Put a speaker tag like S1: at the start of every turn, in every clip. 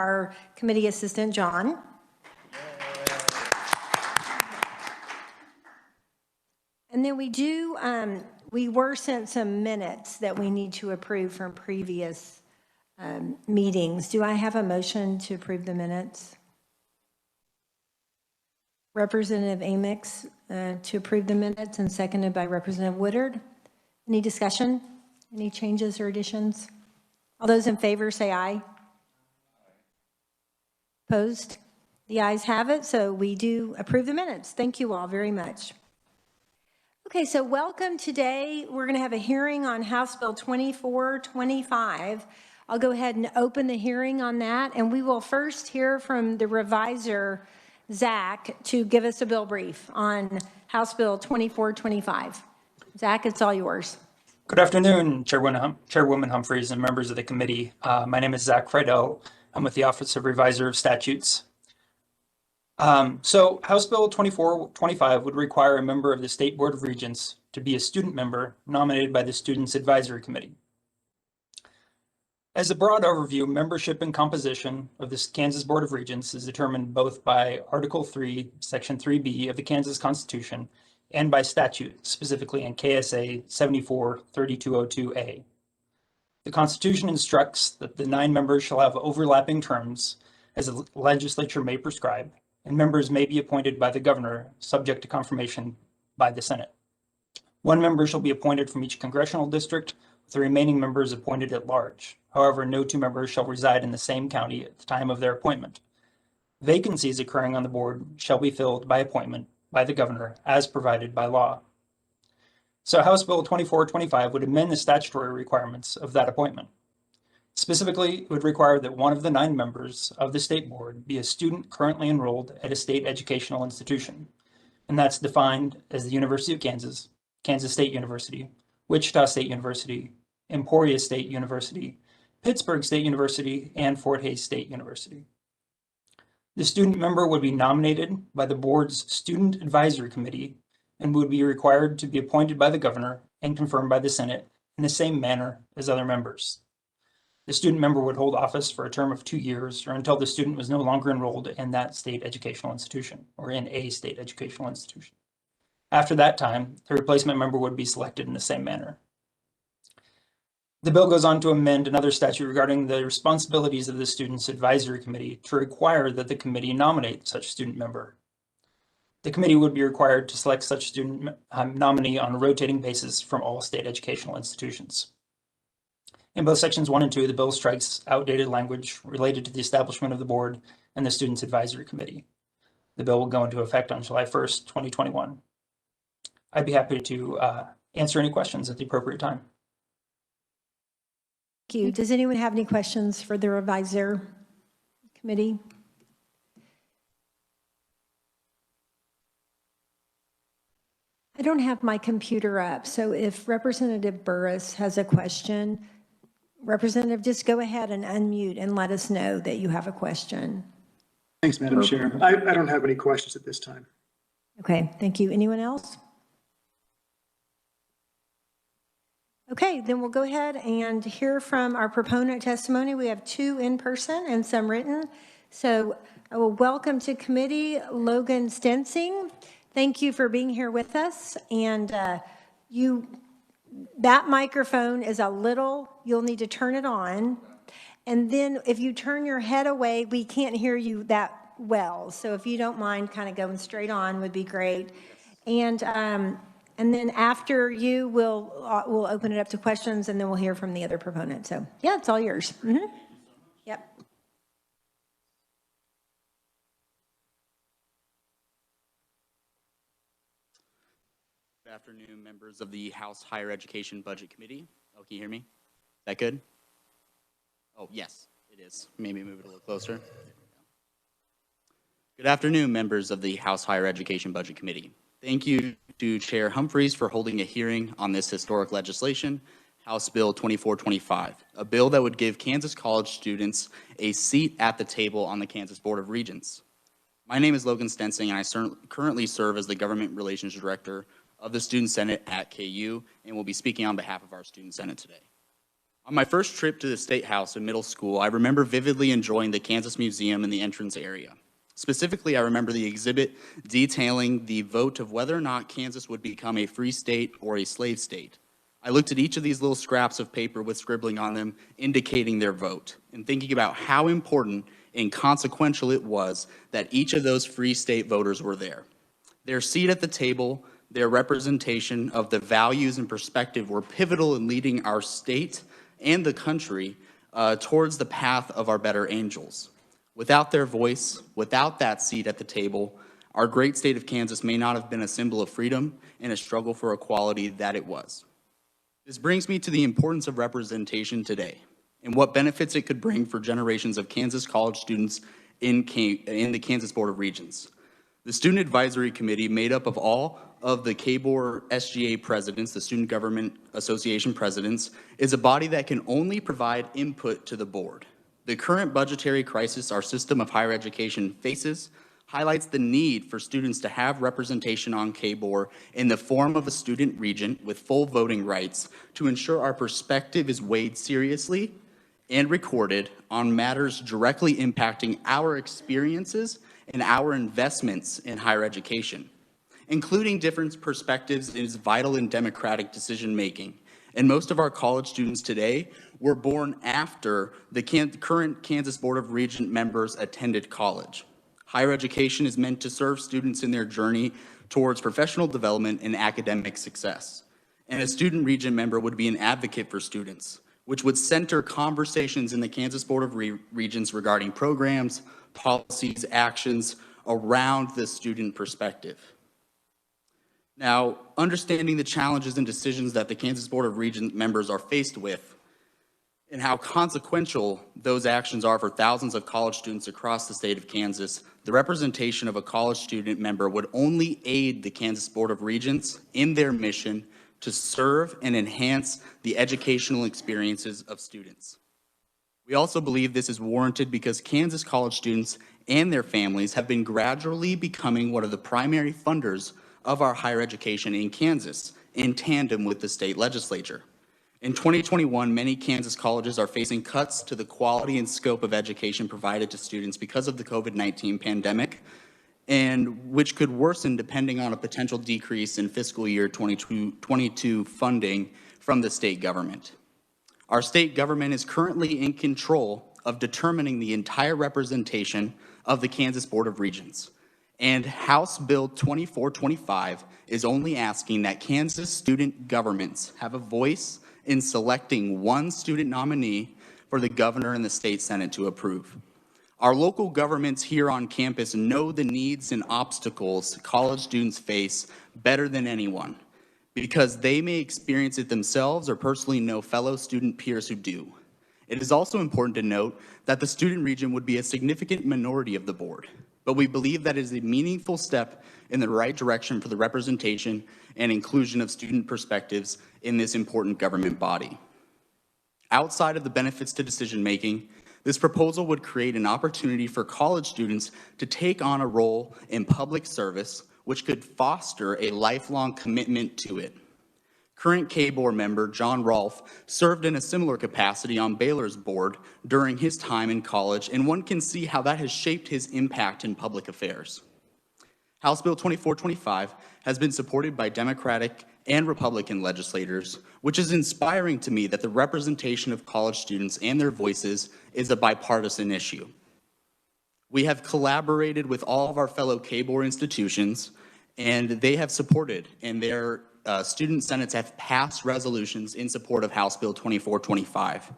S1: our committee assistant, John. And then we were sent some minutes that we need to approve from previous meetings. Do I have a motion to approve the minutes? Representative Amix to approve the minutes, and seconded by Representative Woodard. Any discussion? Any changes or additions? All those in favor say aye. Opposed? The ayes have it, so we do approve the minutes. Thank you all very much. Okay, so welcome today. We're going to have a hearing on House Bill 2425. I'll go ahead and open the hearing on that, and we will first hear from the reviser, Zach, to give us a bill brief on House Bill 2425. Zach, it's all yours.
S2: Good afternoon, Chairwoman Humphreys and members of the committee. My name is Zach Friedel. I'm with the Office of Reviser of Statutes. So House Bill 2425 would require a member of the State Board of Regents to be a student member nominated by the Students Advisory Committee. As a broad overview, membership and composition of the Kansas Board of Regents is determined both by Article 3, Section 3B of the Kansas Constitution and by statute, specifically in KSA 74-3202A. The Constitution instructs that the 9 members shall have overlapping terms as the legislature may prescribe, and members may be appointed by the governor, subject to confirmation by the Senate. 1 member shall be appointed from each congressional district, with the remaining members appointed at large. However, no 2 members shall reside in the same county at the time of their appointment. Vacancies occurring on the board shall be filled by appointment by the governor as provided by law. So House Bill 2425 would amend the statutory requirements of that appointment. Specifically, it would require that 1 of the 9 members of the state board be a student currently enrolled at a state educational institution, and that's defined as the University of Kansas, Kansas State University, Wichita State University, Emporia State University, Pittsburgh State University, and Fort Hays State University. The student member would be nominated by the board's Student Advisory Committee and would be required to be appointed by the governor and confirmed by the Senate in the same manner as other members. The student member would hold office for a term of 2 years or until the student was no longer enrolled in that state educational institution or in a state educational institution. After that time, the replacement member would be selected in the same manner. The bill goes on to amend another statute regarding the responsibilities of the Students Advisory Committee to require that the committee nominate such student member. The committee would be required to select such student nominee on a rotating basis from all state educational institutions. In both sections 1 and 2, the bill strikes outdated language related to the establishment of the board and the Students Advisory Committee. The bill will go into effect on July 1st, 2021. I'd be happy to answer any questions at the appropriate time.
S1: Thank you. Does anyone have any questions for the reviser committee? I don't have my computer up, so if Representative Burris has a question, Representative, just go ahead and unmute and let us know that you have a question.
S3: Thanks, Madam Chair. I don't have any questions at this time.
S1: Okay, thank you. Anyone else? Okay, then we'll go ahead and hear from our proponent testimony. We have 2 in person and some written. So I will welcome to committee Logan Stensing. Thank you for being here with us. And that microphone is a little, you'll need to turn it on. And then if you turn your head away, we can't hear you that well. So if you don't mind kind of going straight on would be great. And then after you, we'll open it up to questions, and then we'll hear from the other proponent. So yeah, it's all yours. Yep.
S4: Good afternoon, members of the House Higher Education Budget Committee. Oh, can you hear me? Is that good? Oh, yes, it is. Maybe move it a little closer. There we go. Good afternoon, members of the House Higher Education Budget Committee. Thank you to Chair Humphreys for holding a hearing on this historic legislation, House Bill 2425, a bill that would give Kansas college students a seat at the table on the Kansas Board of Regents. My name is Logan Stensing, and I currently serve as the Government Relations Director of the Student Senate at KU, and will be speaking on behalf of our Student Senate today. On my first trip to the State House in middle school, I remember vividly enjoying the Kansas Museum in the entrance area. Specifically, I remember the exhibit detailing the vote of whether or not Kansas would become a free state or a slave state. I looked at each of these little scraps of paper with scribbling on them, indicating their vote, and thinking about how important and consequential it was that each of those free state voters were there. Their seat at the table, their representation of the values and perspective were pivotal in leading our state and the country towards the path of our better angels. Without their voice, without that seat at the table, our great state of Kansas may not have been a symbol of freedom and a struggle for equality that it was. This brings me to the importance of representation today and what benefits it could bring for generations of Kansas college students in the Kansas Board of Regents. The Student Advisory Committee, made up of all of the KBOR SGA presidents, the Student Government Association presidents, is a body that can only provide input to the board. The current budgetary crisis our system of higher education faces highlights the need for students to have representation on KBOR in the form of a student regent with full voting rights to ensure our perspective is weighed seriously and recorded on matters directly impacting our experiences and our investments in higher education. Including different perspectives is vital in democratic decision-making, and most of our college students today were born after the current Kansas Board of Regents members attended college. Higher education is meant to serve students in their journey towards professional development and academic success. And a student regent member would be an advocate for students, which would center conversations in the Kansas Board of Regents regarding programs, policies, actions around the student perspective. Now, understanding the challenges and decisions that the Kansas Board of Regents members are faced with and how consequential those actions are for thousands of college students across the state of Kansas, the representation of a college student member would only aid the Kansas Board of Regents in their mission to serve and enhance the educational experiences of students. We also believe this is warranted because Kansas college students and their families have been gradually becoming one of the primary funders of our higher education in Kansas, in tandem with the state legislature. In 2021, many Kansas colleges are facing cuts to the quality and scope of education provided to students because of the COVID-19 pandemic, and which could worsen depending on a potential decrease in fiscal year 2022 funding from the state government. Our state government is currently in control of determining the entire representation of the Kansas Board of Regents. And House Bill 2425 is only asking that Kansas student governments have a voice in selecting one student nominee for the governor and the state senate to approve. Our local governments here on campus know the needs and obstacles college students face better than anyone because they may experience it themselves or personally know fellow student peers who do. It is also important to note that the student region would be a significant minority of the board, but we believe that it is a meaningful step in the right direction for the representation and inclusion of student perspectives in this important government body. Outside of the benefits to decision-making, this proposal would create an opportunity for college students to take on a role in public service, which could foster a lifelong commitment to it. Current KBOR member John Rolfe served in a similar capacity on Baylor's board during his time in college, and one can see how that has shaped his impact in public affairs. House Bill 2425 has been supported by Democratic and Republican legislators, which is inspiring to me that the representation of college students and their voices is a bipartisan issue. We have collaborated with all of our fellow KBOR institutions, and they have supported, and their student senates have passed resolutions in support of House Bill 2425,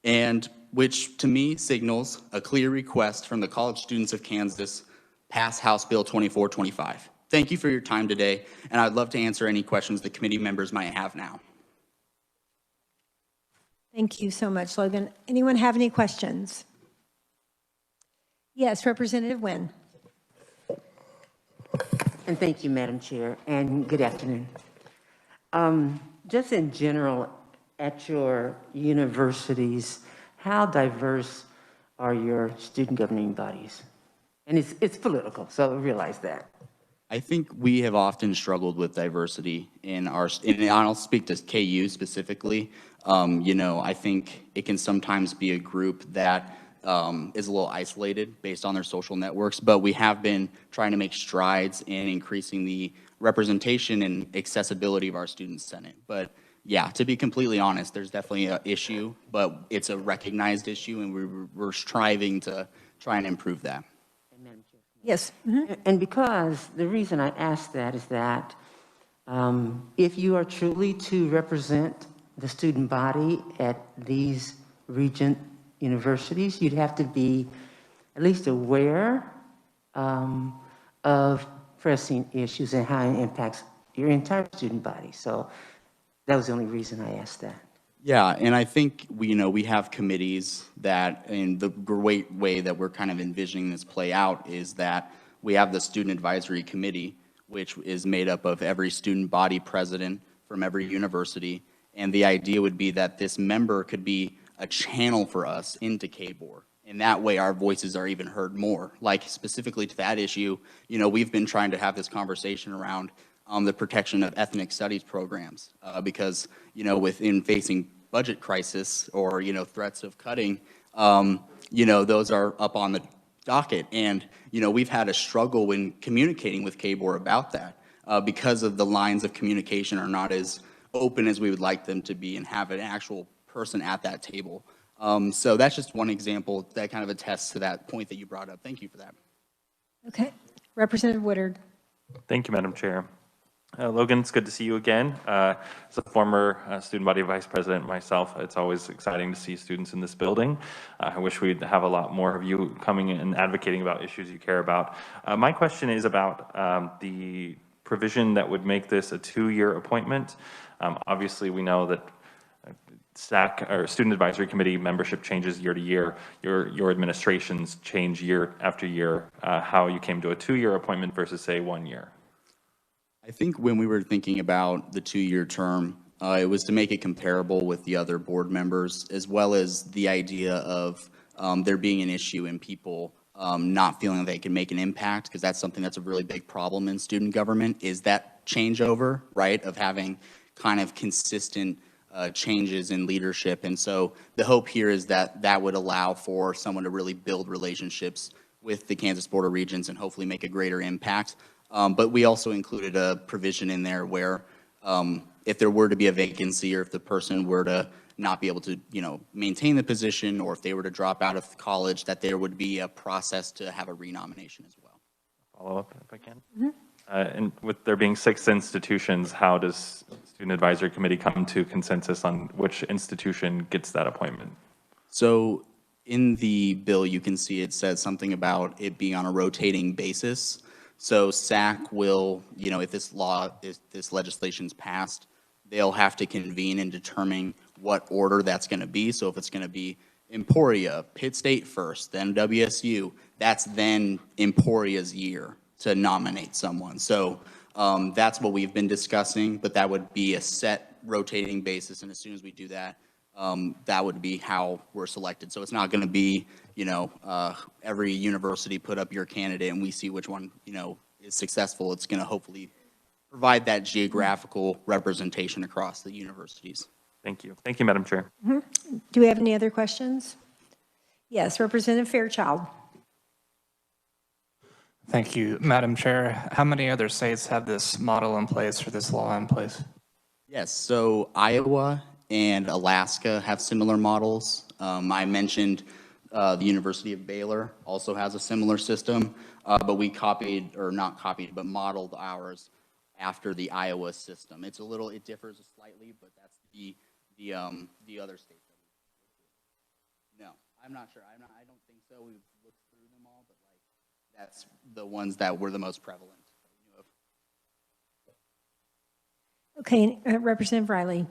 S4: and which to me signals a clear request from the college students of Kansas, pass House Bill 2425. Thank you for your time today, and I'd love to answer any questions the committee members might have now.
S1: Thank you so much, Logan. Anyone have any questions? Yes, Representative Nguyen.
S5: And thank you, Madam Chair, and good afternoon. Just in general, at your universities, how diverse are your student governing bodies? And it's political, so realize that.
S4: I think we have often struggled with diversity in our, and I'll speak to KU specifically. I think it can sometimes be a group that is a little isolated based on their social networks, but we have been trying to make strides in increasing the representation and accessibility of our student senate. But yeah, to be completely honest, there's definitely an issue, but it's a recognized issue, and we're striving to try and improve that.
S1: Yes.
S5: And because the reason I ask that is that if you are truly to represent the student body at these Regent universities, you'd have to be at least aware of pressing issues and how it impacts your entire student body. So that was the only reason I asked that.
S4: Yeah, and I think we have committees that, and the great way that we're kind of envisioning this play out is that we have the Student Advisory Committee, which is made up of every student body president from every university, and the idea would be that this member could be a channel for us into KBOR, and that way our voices are even heard more. Like specifically to that issue, we've been trying to have this conversation around the protection of ethnic studies programs, because, within facing budget crisis or, threats of cutting, those are up on the docket. And, we've had a struggle when communicating with KBOR about that because of the lines of communication are not as open as we would like them to be and have an actual person at that table. So that's just one example that kind of attests to that point that you brought up. Thank you for that.
S1: Okay. Representative Woodard.
S6: Thank you, Madam Chair. Logan, it's good to see you again. As a former student body vice president myself, it's always exciting to see students in this building. I wish we'd have a lot more of you coming and advocating about issues you care about. My question is about the provision that would make this a 2-year appointment. Obviously, we know that SAC or Student Advisory Committee membership changes year to year. Your administrations change year after year. How you came to a 2-year appointment versus say 1 year?
S4: I think when we were thinking about the 2-year term, it was to make it comparable with the other board members, as well as the idea of there being an issue in people not feeling they can make an impact, because that's something that's a really big problem in student government, is that changeover, right, of having kind of consistent changes in leadership. And so the hope here is that that would allow for someone to really build relationships with the Kansas Board of Regents and hopefully make a greater impact. But we also included a provision in there where if there were to be a vacancy or if the person were to not be able to, maintain the position, or if they were to drop out of college, that there would be a process to have a renomination as well.
S6: Follow up if I can. And with there being 6 institutions, how does Student Advisory Committee come to consensus on which institution gets that appointment? So
S4: in the bill, you can see it says something about it being on a rotating basis. So SAC will, if this legislation is passed, they'll have to convene and determine what order that's going to be. So if it's going to be Emporia, Pitt State first, then WSU, that's then Emporia's year to nominate someone. So that's what we've been discussing, but that would be a set rotating basis. And as soon as we do that, that would be how we're selected. So it's not going to be, every university put up your candidate and we see which one, is successful. It's going to hopefully provide that geographical representation across the universities.
S6: Thank you. Thank you, Madam Chair.
S1: Do we have any other questions? Yes, Representative Fairchild.
S7: Thank you, Madam Chair. How many other states have this model in place or this law in place?
S4: Yes, so Iowa and Alaska have similar models. I mentioned the University of Baylor also has a similar system, but we copied, or not copied, but modeled ours after the Iowa system. It differs slightly, but that's the other states. No, I'm not sure. I don't think so. We've looked through them all, but that's the ones that were the most prevalent.
S1: Okay, Representative Riley,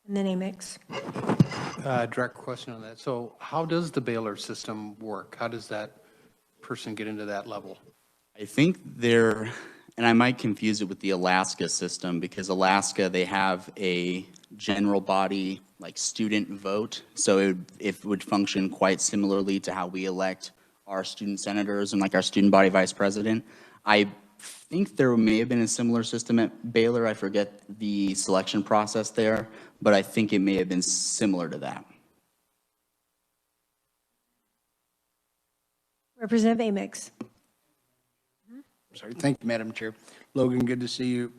S1: and then Amex.
S8: Direct question on that. So how does the Baylor system work? How does that person get into that level?
S4: I think and I might confuse it with the Alaska system, because Alaska, they have a general body, student vote. So it would function quite similarly to how we elect our student senators and our student body vice president. I think there may have been a similar system at Baylor. I forget the selection process there, but I think it may have been similar to that.
S1: Representative Amix.
S9: Sorry, thank you, Madam Chair. Logan, good to see you.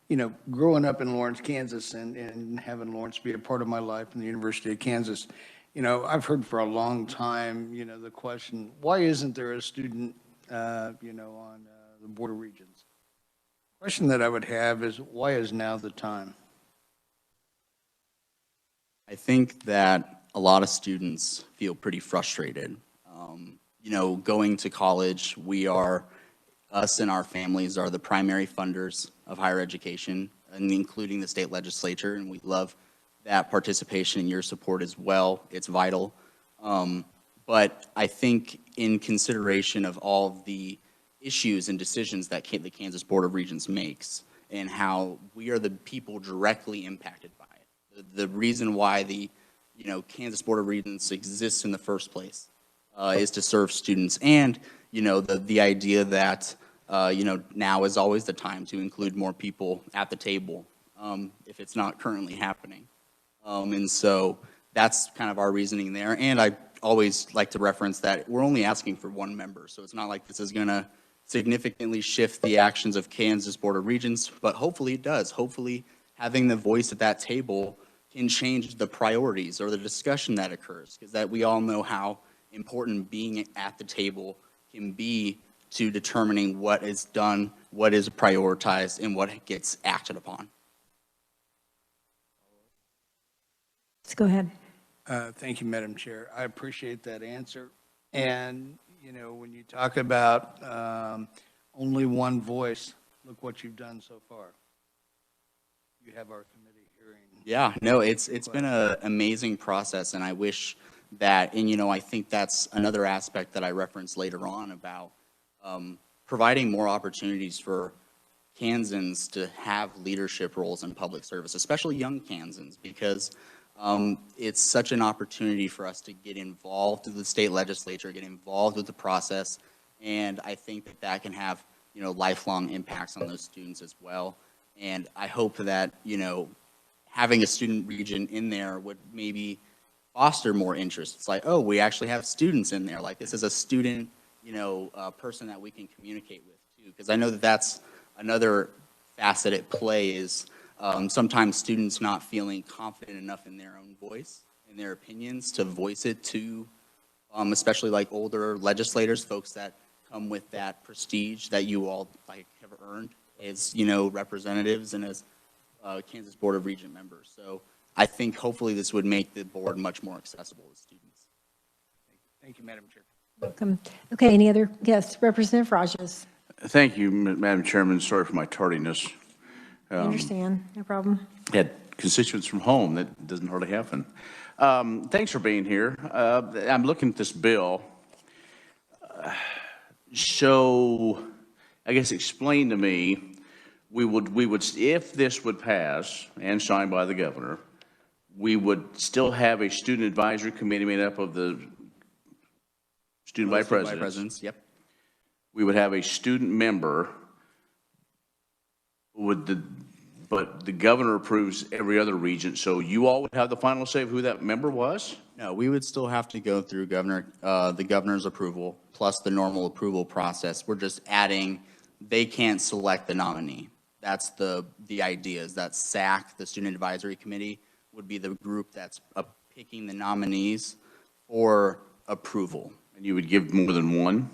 S9: You know, growing up in Lawrence, Kansas, and having Lawrence be a part of my life in the University of Kansas, you know, I've heard for a long time, you know, the question, why isn't there a student, you know, on the Board of Regents? The question that I would have is, why is now the time?
S4: I think that a lot of students feel pretty frustrated. You know, going to college, us and our families are the primary funders of higher education, and including the state legislature, and we love that participation and your support as well. It's vital. But I think in consideration of all of the issues and decisions that the Kansas Board of Regents makes, and how we are the people directly impacted by it. The reason why the Kansas Board of Regents exists in the first place is to serve students, and the idea that now is always the time to include more people at the table if it's not currently happening. And so that's kind of our reasoning there. And I always like to reference that we're only asking for one member, so it's not like this is going to significantly shift the actions of Kansas Board of Regents, but hopefully it does. Hopefully having the voice at that table can change the priorities or the discussion that occurs, because that we all know how important being at the table can be to determining what is done, what is prioritized, and what gets acted upon.
S1: Let's go ahead.
S9: Thank you, Madam Chair. I appreciate that answer. And, you know, when you talk about only one voice, look what you've done so far. You have our committee hearing.
S4: Yeah, no, it's been an amazing process, and I wish that, and I think that's another aspect that I referenced later on about providing more opportunities for Kansans to have leadership roles in public service, especially young Kansans, because it's such an opportunity for us to get involved with the state legislature, get involved with the process, and I think that can have, lifelong impacts on those students as well. And I hope that, having a student region in there would maybe foster more interest. It's like, oh, we actually have students in there. Like, this is a student, person that we can communicate with too. Because I know that that's another facet at play is sometimes students not feeling confident enough in their own voice, in their opinions, to voice it to, especially like older legislators, folks that come with that prestige that you all have earned as, representatives and as Kansas Board of Regent members. So I think hopefully this would make the board much more accessible to students.
S9: Thank you, Madam Chair.
S1: Welcome. Okay, any other guests? Representative Rajas.
S10: Thank you, Madam Chairman. Sorry for my tardiness.
S1: I understand, no problem.
S10: Had constituents from home. That doesn't hardly happen. Thanks for being here. I'm looking at this bill. So, I guess explain to me, we would, if this would pass and signed by the governor, we would still have a student advisory committee made up of the student vice presidents.
S4: Yep.
S10: We would have a student member. But the governor approves every other regent, so you all would have the final say of who that member was?
S4: No, we would still have to go through the governor's approval plus the normal approval process. We're just adding, they can't select the nominee. That's the idea, is that SAC, the Student Advisory Committee, would be the group that's picking the nominees for approval.
S10: And you would give more than one?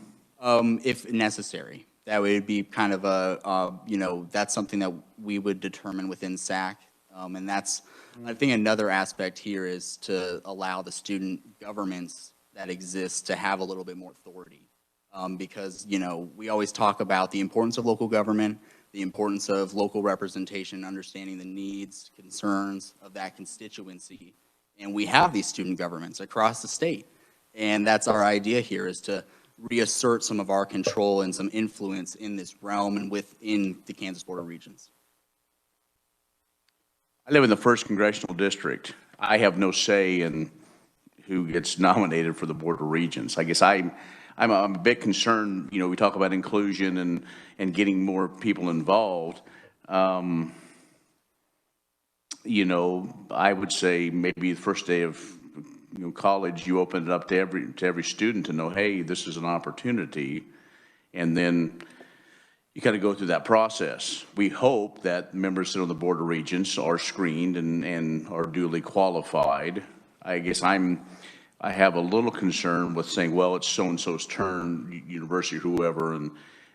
S4: If necessary. That would be kind of that's something that we would determine within SAC. And that's, I think another aspect here is to allow the student governments that exist to have a little bit more authority. Because, we always talk about the importance of local government, the importance of local representation, understanding the needs, concerns of that constituency. And we have these student governments across the state. And that's our idea here, is to reassert some of our control and some influence in this realm and within the Kansas Board of Regents.
S10: I live in the 1st Congressional District. I have no say in who gets nominated for the Board of Regents. I guess I'm I'm a bit concerned, you know, we talk about inclusion and getting more people involved. You know, I would say maybe the first day of, you know, college, you open it up to every student to know, hey, this is an opportunity. And then you kind of go through that process. We hope that members on the Board of Regents are screened and are duly qualified. I guess I have a little concern with saying, well, it's so-and-so's turn, university, whoever, and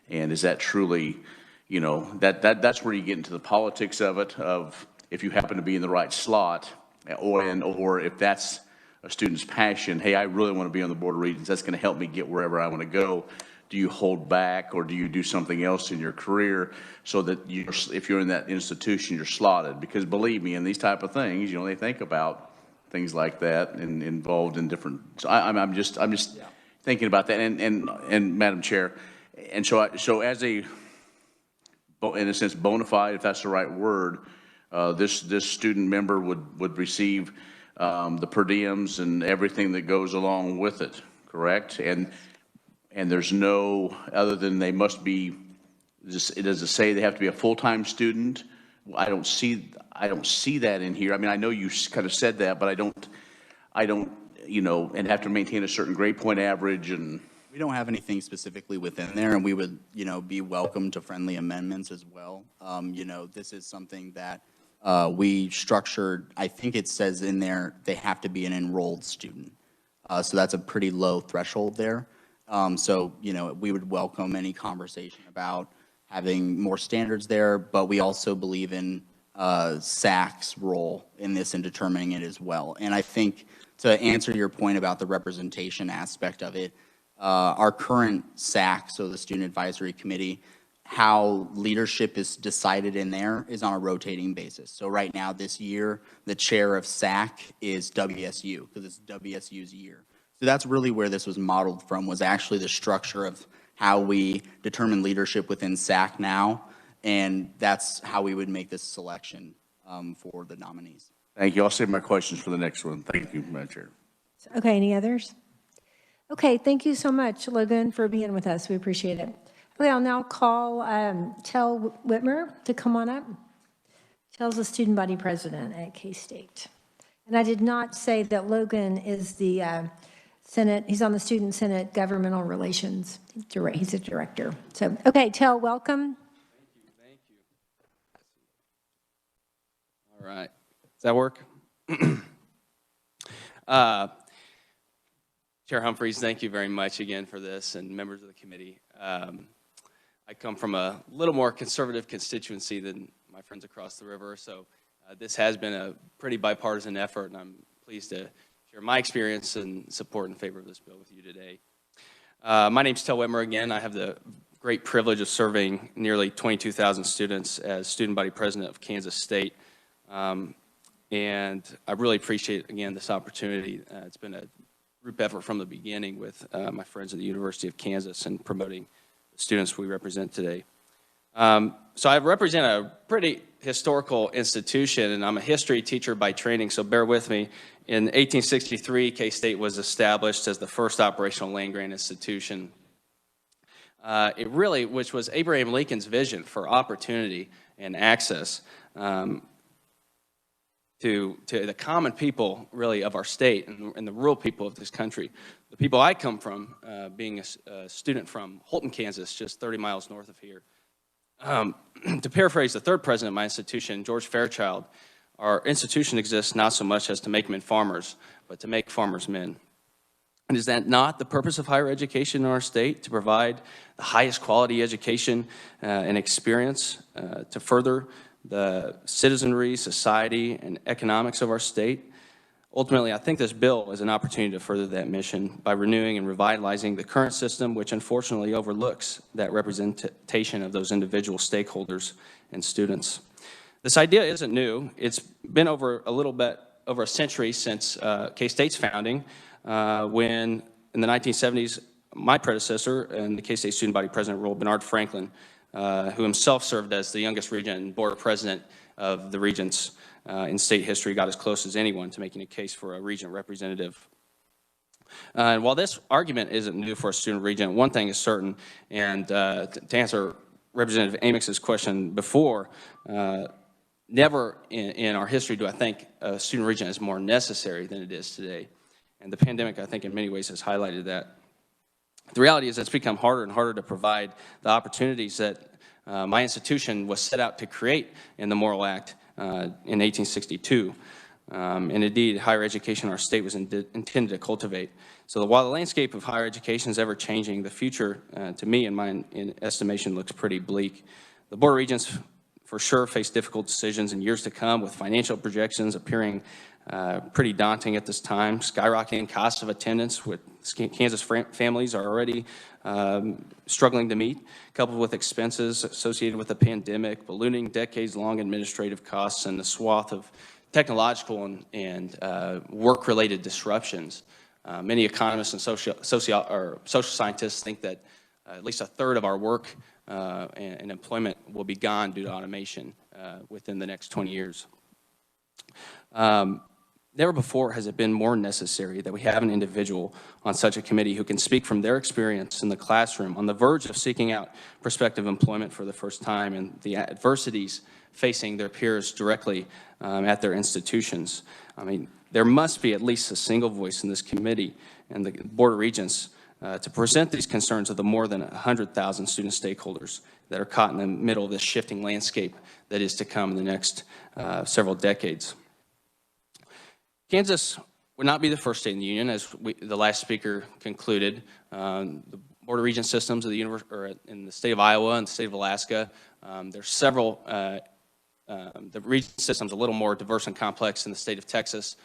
S10: is that truly, you know, that's where you get into the politics of it, of if you happen to be in the right slot, or if that's a student's passion, hey, I really want to be on the Board of Regents, that's going to help me get wherever I want to go. Do you hold back, or do you do something else in your career so that if you're in that institution, you're slotted? Because believe me, in these type of things, you know, they think about things like that and involved in different. So I'm just thinking about that. And Madam Chair, and so as a, in a sense, bona fide, if that's the right word, this student member would receive the per diems and everything that goes along with it, correct? And there's no, other than they must be, does it say they have to be a full-time student? I don't see that in here. I mean, I know you kind of said that, but I don't, you know, and have to maintain a certain grade point average and.
S4: We don't have anything specifically within there, and we would, you know, be welcome to friendly amendments as well. You know, this is something that we structured. I think it says in there they have to be an enrolled student. So that's a pretty low threshold there. So, you know, we would welcome any conversation about having more standards there, but we also believe in SAC's role in this and determining it as well. And I think to answer your point about the representation aspect of it, our current SAC, so the Student Advisory Committee, how leadership is decided in there is on a rotating basis. So right now, this year, the chair of SAC is WSU, because it's WSU's year. So that's really where this was modeled from, was actually the structure of how we determine leadership within SAC now, and that's how we would make this selection for the nominees.
S10: Thank you. I'll save my questions for the next one. Thank you, Madam Chair.
S1: Okay, any others? Okay, thank you so much, Logan, for being with us. We appreciate it. Okay, I'll now call Tel Whitmer to come on up. Tel's the student body president at K-State. And I did not say that Logan is the Senate, he's on the Student Senate Governmental Relations. He's a director. So, okay, Tel, welcome.
S11: Thank you. All right. Does that work? Chair Humphreys, thank you very much again for this, and members of the committee. I come from a little more conservative constituency than my friends across the river, so this has been a pretty bipartisan effort, and I'm pleased to share my experience and support in favor of this bill with you today. My name's Tel Whitmer again. I have the great privilege of serving nearly 22,000 students as student body president of Kansas State. And I really appreciate, again, this opportunity. It's been a group effort from the beginning with my friends at the University of Kansas and promoting the students we represent today. So I represent a pretty historical institution, and I'm a history teacher by training, so bear with me. In 1863, K-State was established as the first operational land-grant institution. Which was Abraham Lincoln's vision for opportunity and access to the common people, really, of our state and the rural people of this country. The people I come from, being a student from Holton, Kansas, just 30 miles north of here. To paraphrase the third president of my institution, George Fairchild, our institution exists not so much as to make men farmers, but to make farmers men. And is that not the purpose of higher education in our state, to provide the highest quality education and experience to further the citizenry, society, and economics of our state? Ultimately, I think this bill is an opportunity to further that mission by renewing and revitalizing the current system, which unfortunately overlooks that representation of those individual stakeholders and students. This idea isn't new. It's been over a century since K-State's founding, when in the 1970s, my predecessor in the K-State student body president role, Bernard Franklin, who himself served as the youngest regent and board president of the Regents in state history, got as close as anyone to making a case for a regent representative. And while this argument isn't new for a student regent, one thing is certain, and to answer Representative Amix's question before, never in our history do I think a student regent is more necessary than it is today. And the pandemic, I think, in many ways has highlighted that. The reality is it's become harder and harder to provide the opportunities that my institution was set out to create in the Morrill Act in 1862. And indeed, higher education in our state was intended to cultivate. So while the landscape of higher education is ever changing, the future, to me, in my estimation, looks pretty bleak. The Board of Regents, for sure, face difficult decisions in years to come, with financial projections appearing pretty daunting at this time. Skyrocketing costs of attendance, with Kansas families are already struggling to meet, coupled with expenses associated with the pandemic, ballooning decades-long administrative costs, and the swath of technological and work-related disruptions. Many economists and social scientists think that at least a third of our work and employment will be gone due to automation within the next 20 years. Never before has it been more necessary that we have an individual on such a committee who can speak from their experience in the classroom, on the verge of seeking out prospective employment for the first time, and the adversities facing their peers directly at their institutions. I mean, there must be at least a single voice in this committee and the Board of Regents to present these concerns of the more than 100,000 student stakeholders that are caught in the middle of this shifting landscape that is to come in the next several decades. Kansas would not be the first state in the union, as the last speaker concluded. The Board of Regents systems of in the state of Iowa and the state of Alaska, there's several. The Regent system's a little more diverse and complex in the state of Texas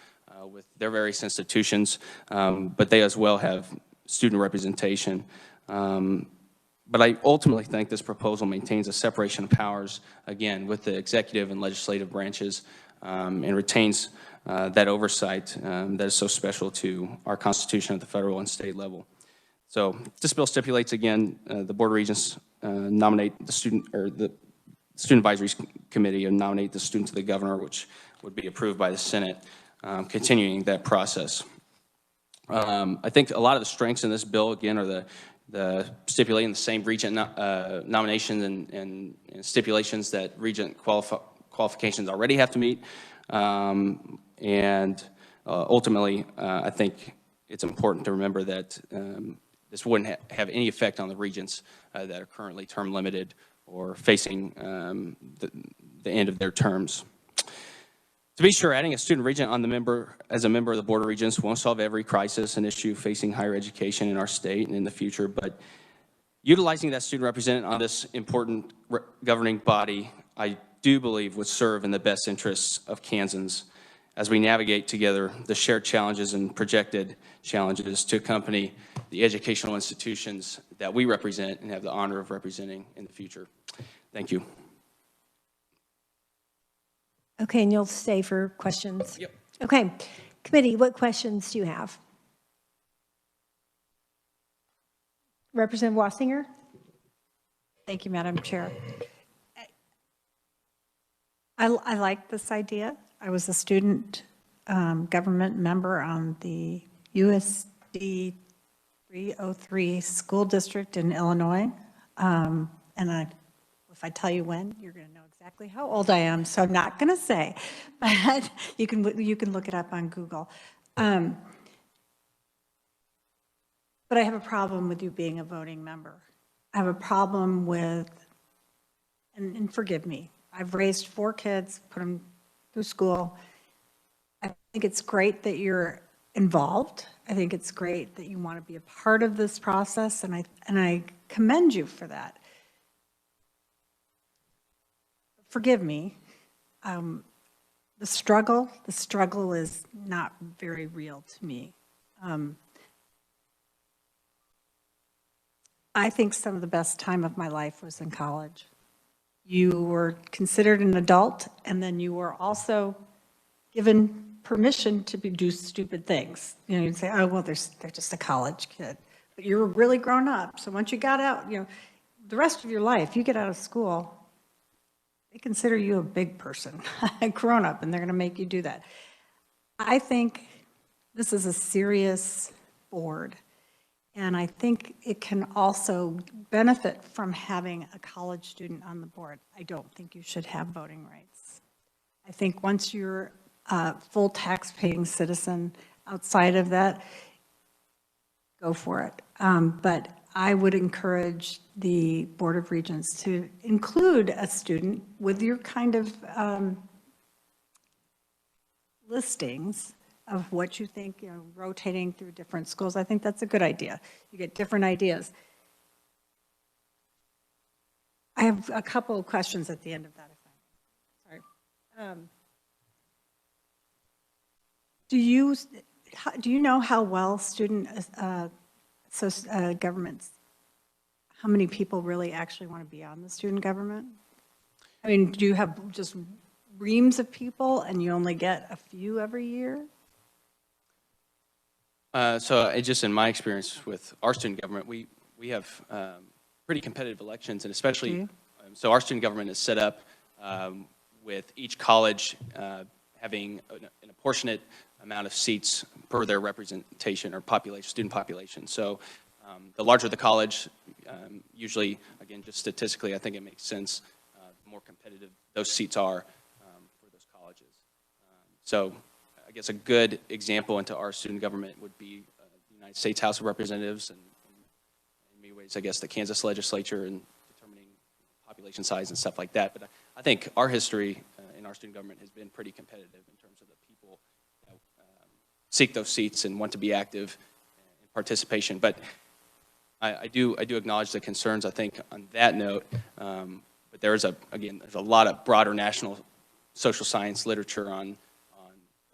S11: with their various institutions, but they as well have student representation. But I ultimately think this proposal maintains a separation of powers, again, with the executive and legislative branches, and retains that oversight that is so special to our Constitution at the federal and state level. So this bill stipulates, again, the Board of Regents nominate the Student Advisory Committee and nominate the student to the governor, which would be approved by the Senate, continuing that process. I think a lot of the strengths in this bill, again, are the stipulating the same regent nominations and stipulations that regent qualifications already have to meet. Ultimately, I think it's important to remember that this wouldn't have any effect on the regents that are currently term limited or facing the end of their terms. To be sure, adding a student regent as a member of the Board of Regents won't solve every crisis and issue facing higher education in our state and in the future, but utilizing that student representative on this important governing body, I do believe would serve in the best interests of Kansans as we navigate together the shared challenges and projected challenges to accompany the educational institutions that we represent and have the honor of representing in the future. Thank you.
S1: Okay, and you'll stay for questions?
S11: Yep.
S1: Okay. Committee, what questions do you have? Representative Wassinger?
S12: Thank you, Madam Chair. I like this idea. I was a student government member on the USD 303 school district in Illinois. If I tell you when, you're going to know exactly how old I am, so I'm not going to say, but you can look it up on Google. But I have a problem with you being a voting member. I have a problem with, and forgive me, I've raised 4 kids, put them through school. I think it's great that you're involved. I think it's great that you want to be a part of this process, and I commend you for that. Forgive me, the struggle is not very real to me. I think some of the best time of my life was in college. You were considered an adult, and then you were also given permission to do stupid things. You know, you'd say, oh, well, they're just a college kid. But you were really grown up. So once you got out, you know, the rest of your life, you get out of school, they consider you a big person, a grown up, and they're going to make you do that. I think this is a serious board. And I think it can also benefit from having a college student on the board. I don't think you should have voting rights. I think once you're a full tax-paying citizen outside of that, go for it. But I would encourage the Board of Regents to include a student with your kind of listings of what you think, rotating through different schools. I think that's a good idea. You get different ideas. I have a couple of questions at the end of that, if I may. Sorry. Do you know how well student governments, how many people really actually want to be on the student government? I mean, do you have just reams of people and you only get a few every year?
S11: Just in my experience with our student government, we have pretty competitive elections, and especially, so our student government is set up with each college having an apportionate amount of seats per their representation or population, student population. So the larger the college, usually, again, just statistically, I think it makes sense, the more competitive those seats are for those colleges. So I guess a good example into our student government would be the United States House of Representatives, and in many ways, I guess, the Kansas Legislature and determining population size and stuff like that. But I think our history in our student government has been pretty competitive in terms of the people that seek those seats and want to be active in participation. But I do acknowledge the concerns, I think, on that note. But there's a lot of broader national social science literature on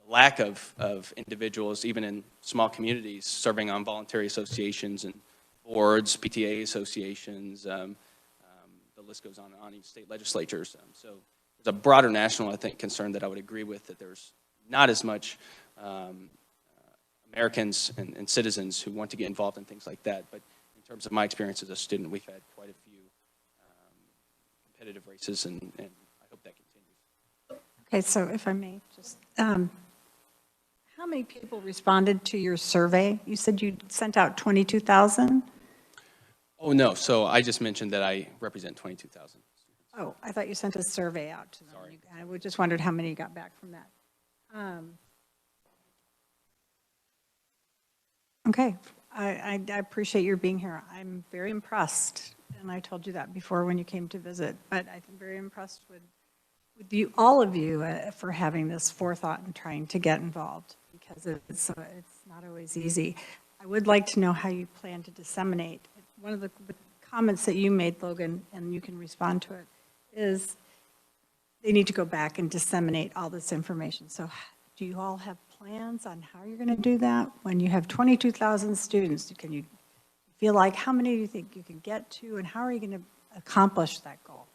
S11: lack of individuals, even in small communities, serving on voluntary associations and boards, PTA associations, the list goes on and on, even state legislatures. So there's a broader national, I think, concern that I would agree with, that there's not as much Americans and citizens who want to get involved in things like that. But in terms of my experience as a student, we've had quite a few competitive races, and I hope that continues.
S12: Okay, so if I may, just how many people responded to your survey? You said you sent out 22,000?
S11: Oh, no. So I just mentioned that I represent 22,000 students.
S12: Oh, I thought you sent a survey out to them.
S11: Sorry.
S12: I just wondered how many you got back from that. Okay, I appreciate your being here. I'm very impressed, and I told you that before when you came to visit, but I'm very impressed with you, all of you, for having this forethought and trying to get involved, because it's not always easy. I would like to know how you plan to disseminate. One of the comments that you made, Logan, and you can respond to it, is they need to go back and disseminate all this information. So do you all have plans on how you're going to do that? When you have 22,000 students, can you feel like, how many do you think you can get to, and how are you going to accomplish that goal?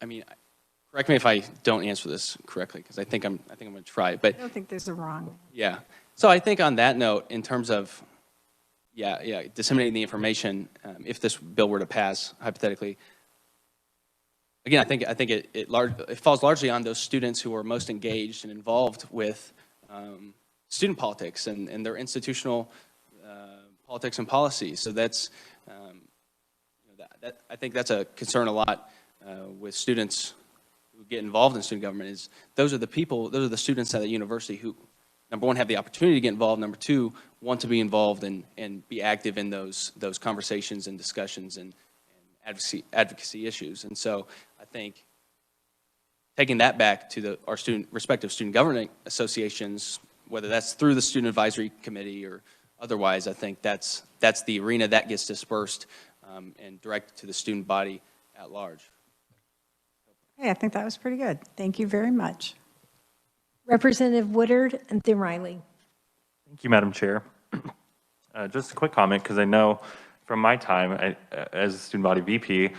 S11: I mean, correct me if I don't answer this correctly, because I think I'm going to try. But
S12: I don't think there's a wrong.
S11: yeah. So I think on that note, in terms of disseminating the information, if this bill were to pass, hypothetically, again, I think it falls largely on those students who are most engaged and involved with student politics and their institutional politics and policies. So that's I think that's a concern a lot with students who get involved in student government. Is those are the students at the university who, number one, have the opportunity to get involved. Number two, want to be involved and be active in those conversations and discussions and advocacy issues. And so I think taking that back to our respective student government associations, whether that's through the student advisory committee or otherwise, I think that's the arena that gets dispersed and directed to the student body at large.
S12: Hey, I think that was pretty good. Thank you very much.
S1: Representative Woodard and then Riley.
S6: Thank you, Madam Chair. Just a quick comment, because I know from my time as a student body VP,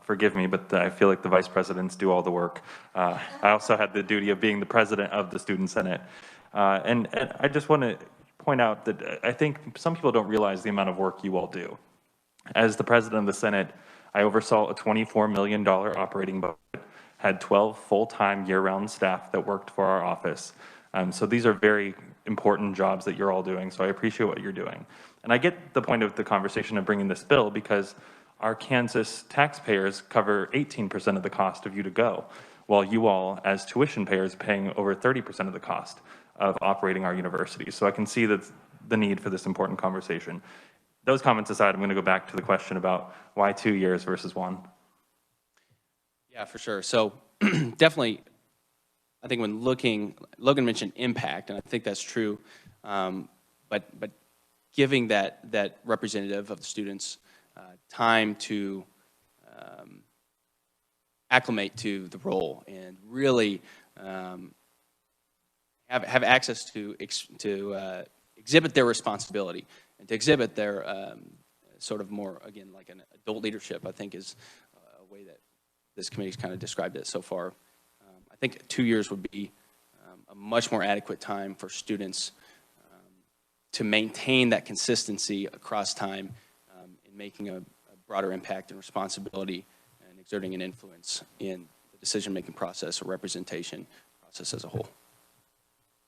S6: forgive me, but I feel like the vice presidents do all the work. I also had the duty of being the president of the Student Senate. And I just want to point out that I think some people don't realize the amount of work you all do. As the president of the Senate, I oversaw a $24 million operating budget, had 12 full-time year-round staff that worked for our office. So these are very important jobs that you're all doing, so I appreciate what you're doing. And I get the point of the conversation of bringing this bill because our Kansas taxpayers cover 18% of the cost of U2Go, while you all, as tuition payers, are paying over 30% of the cost of operating our universities. So I can see that the need for this important conversation. Those comments aside, I'm going to go back to the question about why 2 years versus 1.
S11: Yeah, for sure. So definitely, I think when looking, Logan mentioned impact, and I think that's true, but giving that representative of the students time to acclimate to the role and really have access to exhibit their responsibility and to exhibit their sort of more, again, like an adult leadership, I think is a way that this committee's kind of described it so far. I think 2 years would be a much more adequate time for students to maintain that consistency across time in making a broader impact and responsibility and exerting an influence in the decision-making process or representation process as a whole.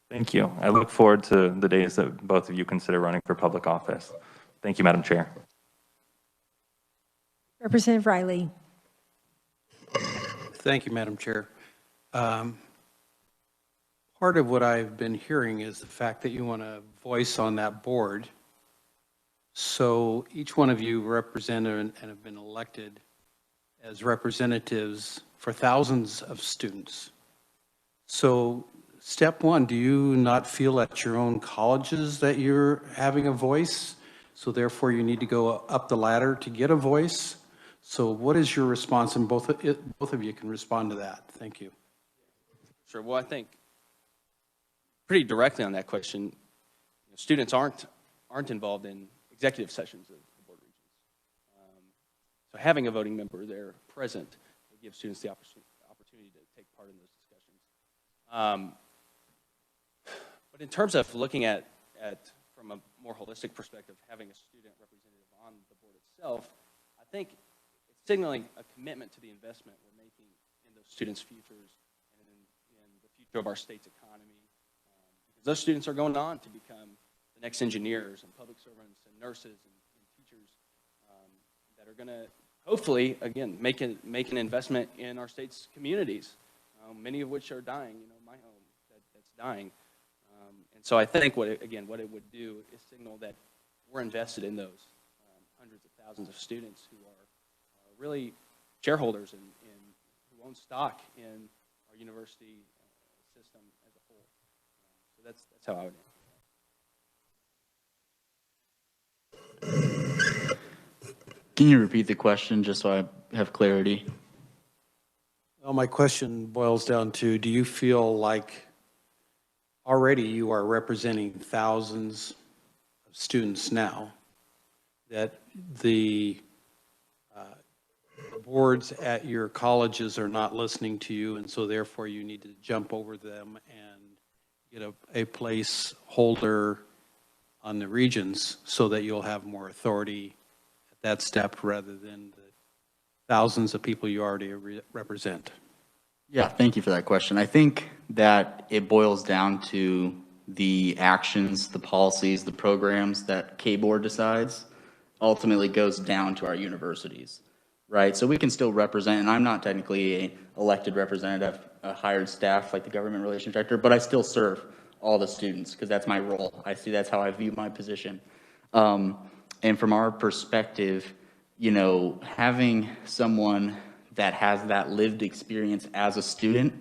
S6: Thank you. I look forward to the days that both of you consider running for public office. Thank you, Madam Chair.
S1: Representative Riley.
S8: Thank you, Madam Chair. Part of what I've been hearing is the fact that you want a voice on that board. So each one of you represented and have been elected as representatives for thousands of students. So step one, do you not feel at your own colleges that you're having a voice? So therefore you need to go up the ladder to get a voice? So what is your response? And both of you can respond to that. Thank you.
S11: Sure. Well, I think pretty directly on that question, students aren't involved in executive sessions of the Board of Regents. So having a voting member there present will give students the opportunity to take part in those discussions. But in terms of looking at from a more holistic perspective, having a student representative on the board itself, I think it's signaling a commitment to the investment we're making in those students' futures and in the future of our state's economy. Because those students are going on to become the next engineers and public servants and nurses and teachers that are going to hopefully, again, make an investment in our state's communities, many of which are dying. My home that's dying. And so I think what it would do is signal that we're invested in those hundreds of thousands of students who are really shareholders and who own stock in our university system as a whole. So that's how I would answer.
S4: Can you repeat the question just so I have clarity?
S8: Well, my question boils down to, do you feel like already you are representing thousands of students now, that the boards at your colleges are not listening to you, and so therefore you need to jump over them and get a placeholder on the Regents so that you'll have more authority at that step rather than the thousands of people you already represent?
S4: Yeah, thank you for that question. I think that it boils down to the actions, the policies, the programs that K-Board decides ultimately goes down to our universities, right? So we can still represent, and I'm not technically an elected representative, a hired staff like the government relations director, but I still serve all the students because that's my role. I see that's how I view my position. And from our perspective, having someone that has that lived experience as a student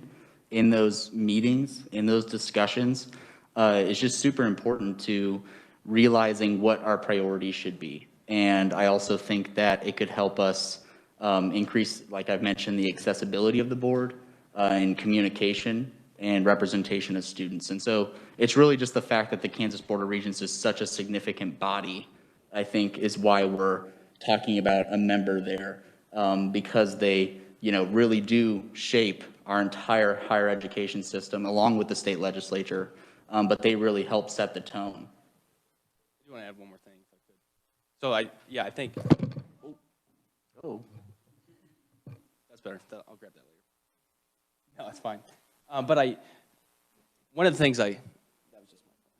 S4: in those meetings, in those discussions, is just super important to realizing what our priorities should be. And I also think that it could help us increase, like I've mentioned, the accessibility of the board and communication and representation of students. And so it's really just the fact that the Kansas Board of Regents is such a significant body, I think, is why we're talking about a member there, because they, really do shape our entire higher education system along with the state legislature, but they really help set the tone.
S11: I do want to add one more thing, if I could. So I think, oh, that's better. I'll grab that later. No, that's fine. But one of the things that was just my phone.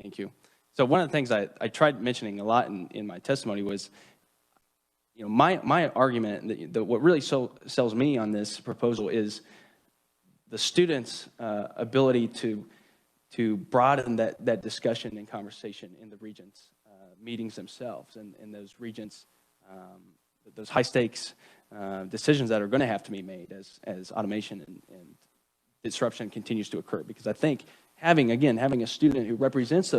S11: Thank you. So one of the things I tried mentioning a lot in my testimony was, you know, my argument, that what really sells me on this proposal is the students' ability to broaden that discussion and conversation in the Regents meetings themselves, and those Regents, those high stakes decisions that are going to have to be made as automation and disruption continues to occur. Because I think having a student who represents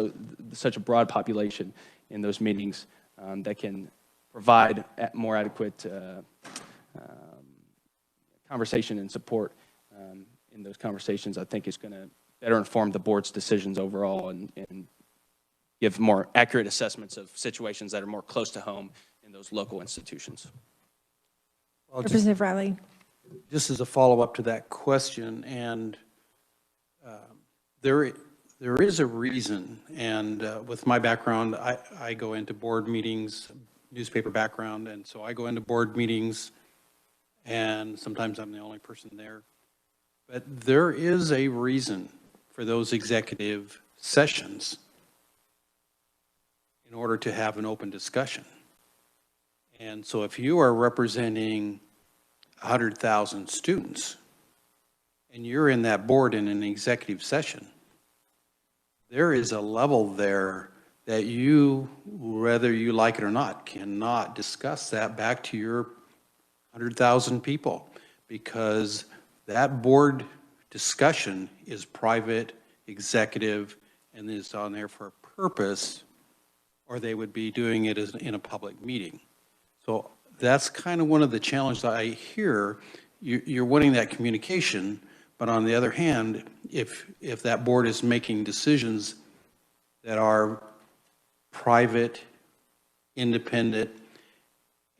S11: such a broad population in those meetings that can provide more adequate conversation and support in those conversations, I think is going to better inform the board's decisions overall and give more accurate assessments of situations that are more close to home in those local institutions.
S8: Well,
S1: Representative Riley.
S8: just as a follow-up to that question, and there is a reason, and with my background, I go into board meetings, newspaper background, and so I go into board meetings, and sometimes I'm the only person there. But there is a reason for those executive sessions in order to have an open discussion. And so if you are representing 100,000 students and you're in that board in an executive session, there is a level there that you, whether you like it or not, cannot discuss that back to your 100,000 people, because that board discussion is private, executive, and is on there for a purpose, or they would be doing it in a public meeting. So that's kind of one of the challenges I hear. You're wanting that communication, but on the other hand, if that board is making decisions that are private, independent,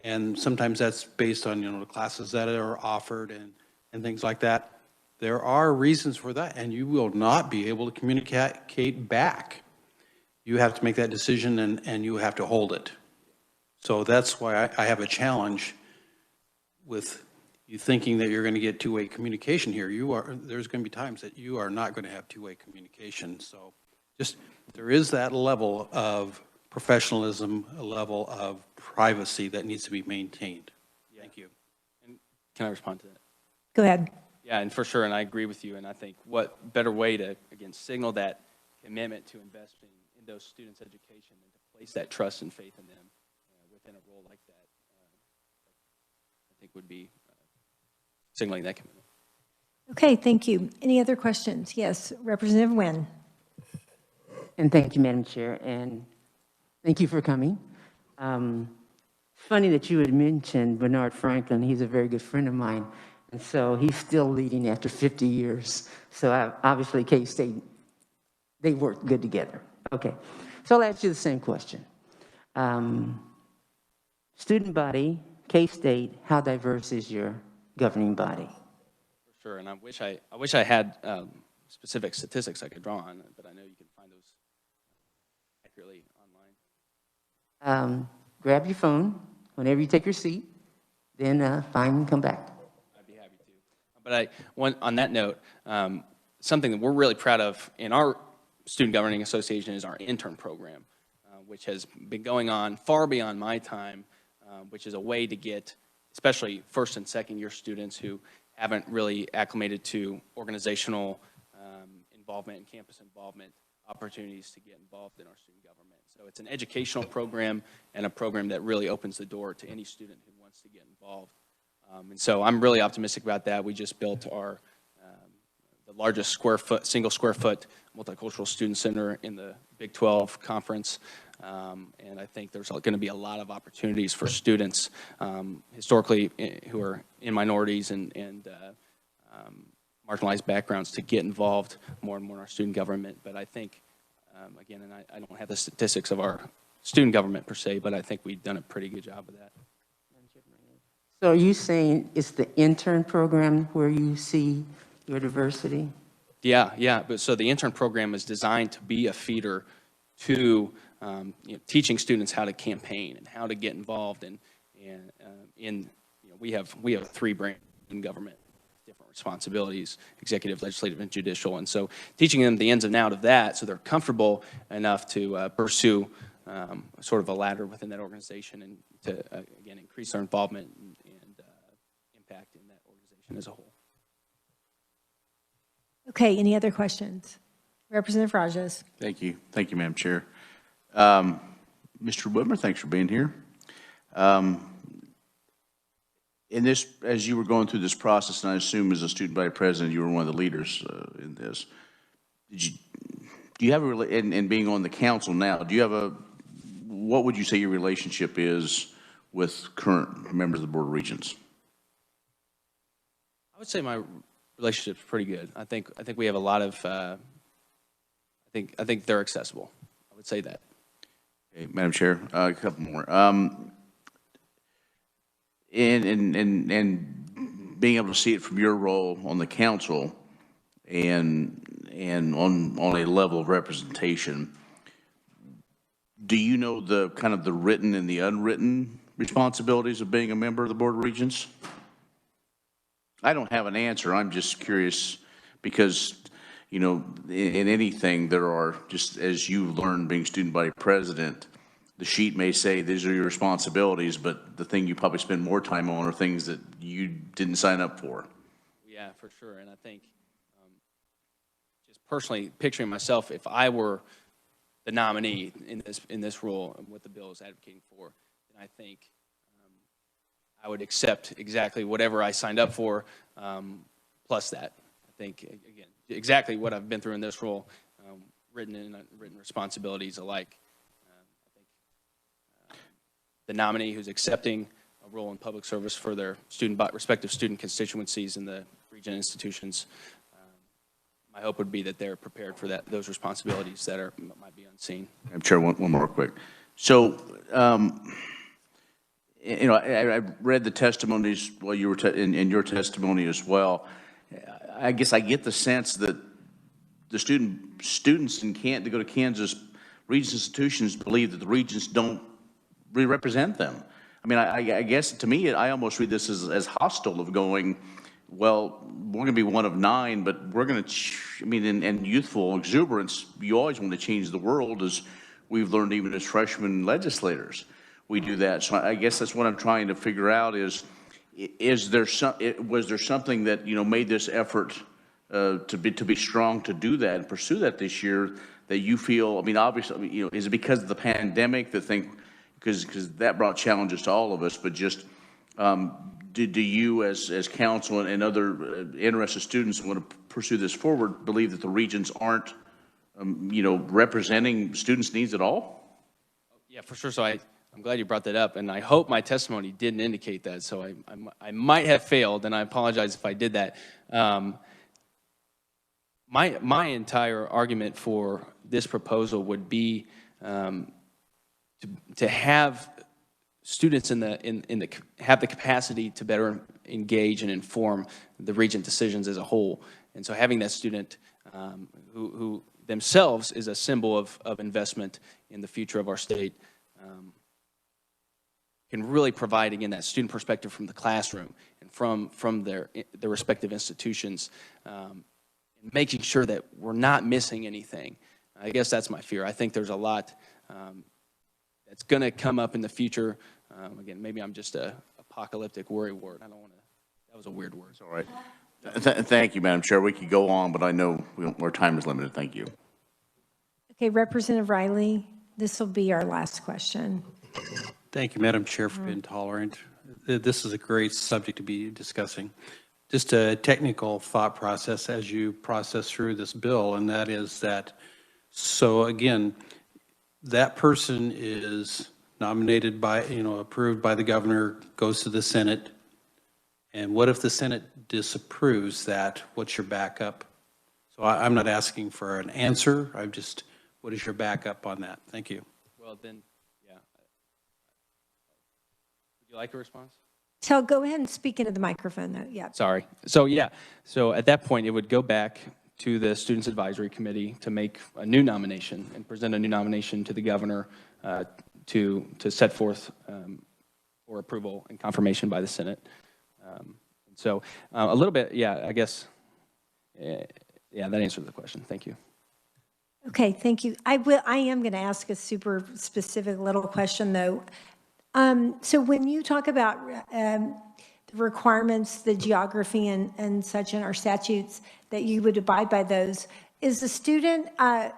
S8: and sometimes that's based on, the classes that are offered and things like that, there are reasons for that, and you will not be able to communicate back. You have to make that decision, and you have to hold it. So that's why I have a challenge with you thinking that you're going to get two-way communication here. There's going to be times that you are not going to have two-way communication. So just, there is that level of professionalism, a level of privacy that needs to be maintained.
S11: Yeah.
S8: Thank you.
S11: And can I respond to that?
S1: Go ahead.
S11: Yeah, and for sure, and I agree with you, and I think what better way to, again, signal that commitment to investing in those students' education and to place that trust and faith in them within a role like that, I think would be signaling that commitment.
S1: Okay, thank you. Any other questions? Yes, Representative Nguyen.
S5: And thank you, Madam Chair, and thank you for coming. Funny that you had mentioned Bernard Franklin. He's a very good friend of mine, and so he's still leading after 50 years. So obviously, K-State, they work good together. Okay, so I'll ask you the same question. Student body, K-State, how diverse is your governing body?
S11: For sure, and I wish I had specific statistics I could draw on, but I know you can find those accurately online.
S5: Grab your phone whenever you take your seat, then find and come back.
S11: I'd be happy to. But on that note, something that we're really proud of in our Student Governing Association is our intern program, which has been going on far beyond my time, which is a way to get, especially first and second year students who haven't really acclimated to organizational involvement and campus involvement, opportunities to get involved in our student government. So it's an educational program and a program that really opens the door to any student who wants to get involved. And so I'm really optimistic about that. We just built our the largest single square foot multicultural student center in the Big 12 conference. And I think there's going to be a lot of opportunities for students historically who are in minorities and marginalized backgrounds to get involved more and more in our student government. But I think, again, and I don't have the statistics of our student government per se, but I think we've done a pretty good job of that.
S5: So are you saying it's the intern program where you see your diversity?
S11: Yeah. But so the intern program is designed to be a feeder to teaching students how to campaign and how to get involved we have 3 branches in government, different responsibilities, executive, legislative, and judicial. And so teaching them the ins and outs of that so they're comfortable enough to pursue sort of a ladder within that organization and to, again, increase their involvement and impact in that organization as a whole.
S1: Okay, any other questions? Representative Rajas.
S10: Thank you. Thank you, Madam Chair. Mr. Whitmer, thanks for being here. In this, as you were going through this process, and I assume as a student body president, you were one of the leaders in this. Do you have and being on the council now, do you have what would you say your relationship is with current members of the Board of Regents?
S11: I would say my relationship's pretty good. I think we have a lot of, I think they're accessible. I would say that.
S10: Okay, Madam Chair, a couple more. And being able to see it from your role on the council and on a level of representation, do you know the kind of the written and the unwritten responsibilities of being a member of the Board of Regents? I don't have an answer. I'm just curious because, you know, in anything there are, just as you've learned being student body president, the sheet may say these are your responsibilities, but the thing you probably spend more time on are things that you didn't sign up for.
S11: Yeah, for sure. And I think just personally picturing myself, if I were the nominee in this role and what the bill is advocating for, then I think I would accept exactly whatever I signed up for, plus that. I think, again, exactly what I've been through in this role, written and unwritten responsibilities alike. I think the nominee who's accepting a role in public service for their respective student constituencies in the region institutions, my hope would be that they're prepared for those responsibilities that might be unseen.
S10: I'm sure one more quick. So, you know, I read the testimonies while you were in your testimony as well. I guess I get the sense that the students in to go to Kansas Regents institutions believe that the Regents don't really represent them. I mean, I guess to me, I almost read this as hostile of going, well, we're going to be one of 9, but we're going to, I mean, in youthful exuberance, you always want to change the world, as we've learned even as freshman legislators. We do that. So I guess that's what I'm trying to figure out is was there something that, you know, made this effort to be strong to do that and pursue that this year that you feel, I mean, obviously, you know, is it because of the pandemic that because that brought challenges to all of us, but just do you as council and other interested students who want to pursue this forward believe that the Regents aren't, you know, representing students' needs at all?
S11: Yeah, for sure. So I'm glad you brought that up, and I hope my testimony didn't indicate that, so I might have failed, and I apologize if I did that. My entire argument for this proposal would be to have students have the capacity to better engage and inform the Regent decisions as a whole, and so having that student who themselves is a symbol of investment in the future of our state, can really provide, again, that student perspective from the classroom and from their respective institutions, and making sure that we're not missing anything. I guess that's my fear. I think there's a lot that's going to come up in the future. Again, maybe I'm just a apocalyptic worry word. I don't want to, that was a weird word.
S10: It's all right. Thank you, Madam Chair. We could go on, but I know our time is limited. Thank you.
S1: Okay, Representative Riley, this will be our last question.
S8: Thank you, Madam Chair, for being tolerant. This is a great subject to be discussing. Just a technical thought process as you process through this bill, and that is that, so again, that person is nominated by, you know, approved by the governor, goes to the Senate, and what if the Senate disapproves that? What's your backup? So I'm not asking for an answer. I'm just, what is your backup on that? Thank you.
S11: Well, then, yeah. Would you like a response?
S1: So go ahead and speak into the microphone, though. Yeah.
S11: Sorry. So, yeah. So at that point, it would go back to the Students Advisory Committee to make a new nomination and present a new nomination to the governor to set forth for approval and confirmation by the Senate. And So a little bit, yeah, I guess, yeah, that answers the question. Thank you.
S1: Okay, thank you. I am going to ask a super specific little question, though. So when you talk about the requirements, the geography and such in our statutes, that you would abide by those, is the student,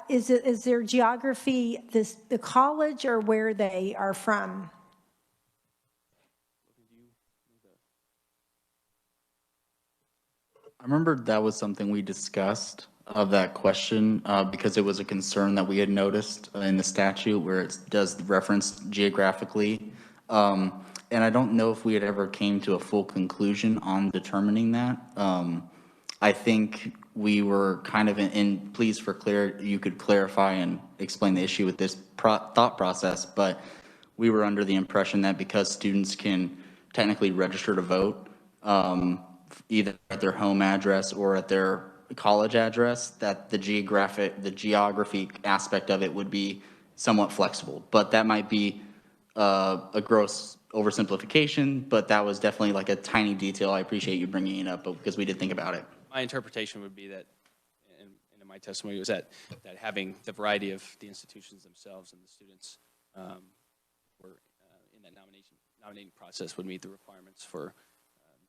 S1: is their geography the college or where they are from?
S4: I remember that was something we discussed of that question because it was a concern that we had noticed in the statute where it does reference geographically. And I don't know if we had ever came to a full conclusion on determining that. I think we were kind of please for you could clarify and explain the issue with this thought process, but we were under the impression that because students can technically register to vote, either at their home address or at their college address, that the geography aspect of it would be somewhat flexible. But that might be a gross oversimplification, but that was definitely like a tiny detail. I appreciate you bringing it up because we did think about it.
S11: My interpretation would be that, and in my testimony, was that having the variety of the institutions themselves and the students were in that nominating process would meet the requirements for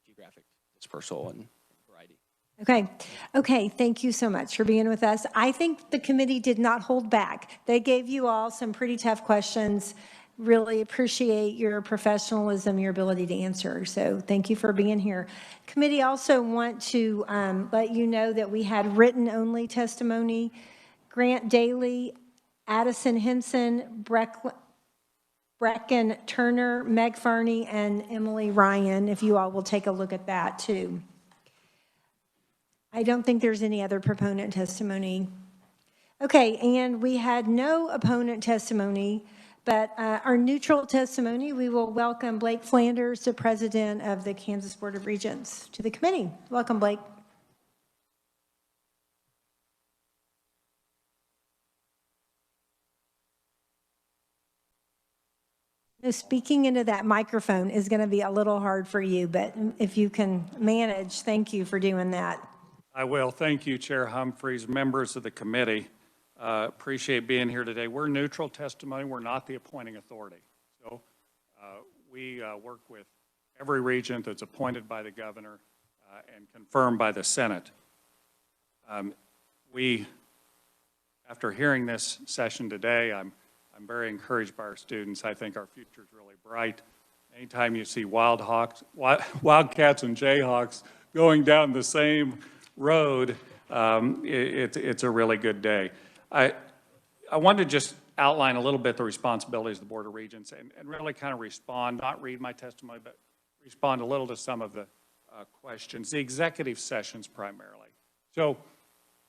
S11: geographic dispersal and variety.
S1: Okay, thank you so much for being with us. I think the committee did not hold back. They gave you all some pretty tough questions. Really appreciate your professionalism, your ability to answer. So thank you for being here. Committee also want to let you know that we had written only testimony. Grant Daly, Addison Henson, Brecken Turner, Meg Farney, and Emily Ryan, if you all will take a look at that too. I don't think there's any other proponent testimony. Okay, and we had no opponent testimony, but our neutral testimony, we will welcome Blake Flanders, the president of the Kansas Board of Regents, to the committee. Welcome, Blake. Speaking into that microphone is going to be a little hard for you, but if you can manage, thank you for doing that.
S13: I will. Thank you, Chair Humphreys, members of the committee. Appreciate being here today. We're neutral testimony. We're not the appointing authority. So we work with every regent that's appointed by the governor and confirmed by the Senate. After hearing this session today, I'm very encouraged by our students. I think our future is really bright. Anytime you see Wildcats and Jayhawks going down the same road, it's a really good day. I want to just outline a little bit the responsibilities of the Board of Regents and really kind of respond, not read my testimony, but respond a little to some of the questions. The executive sessions primarily. So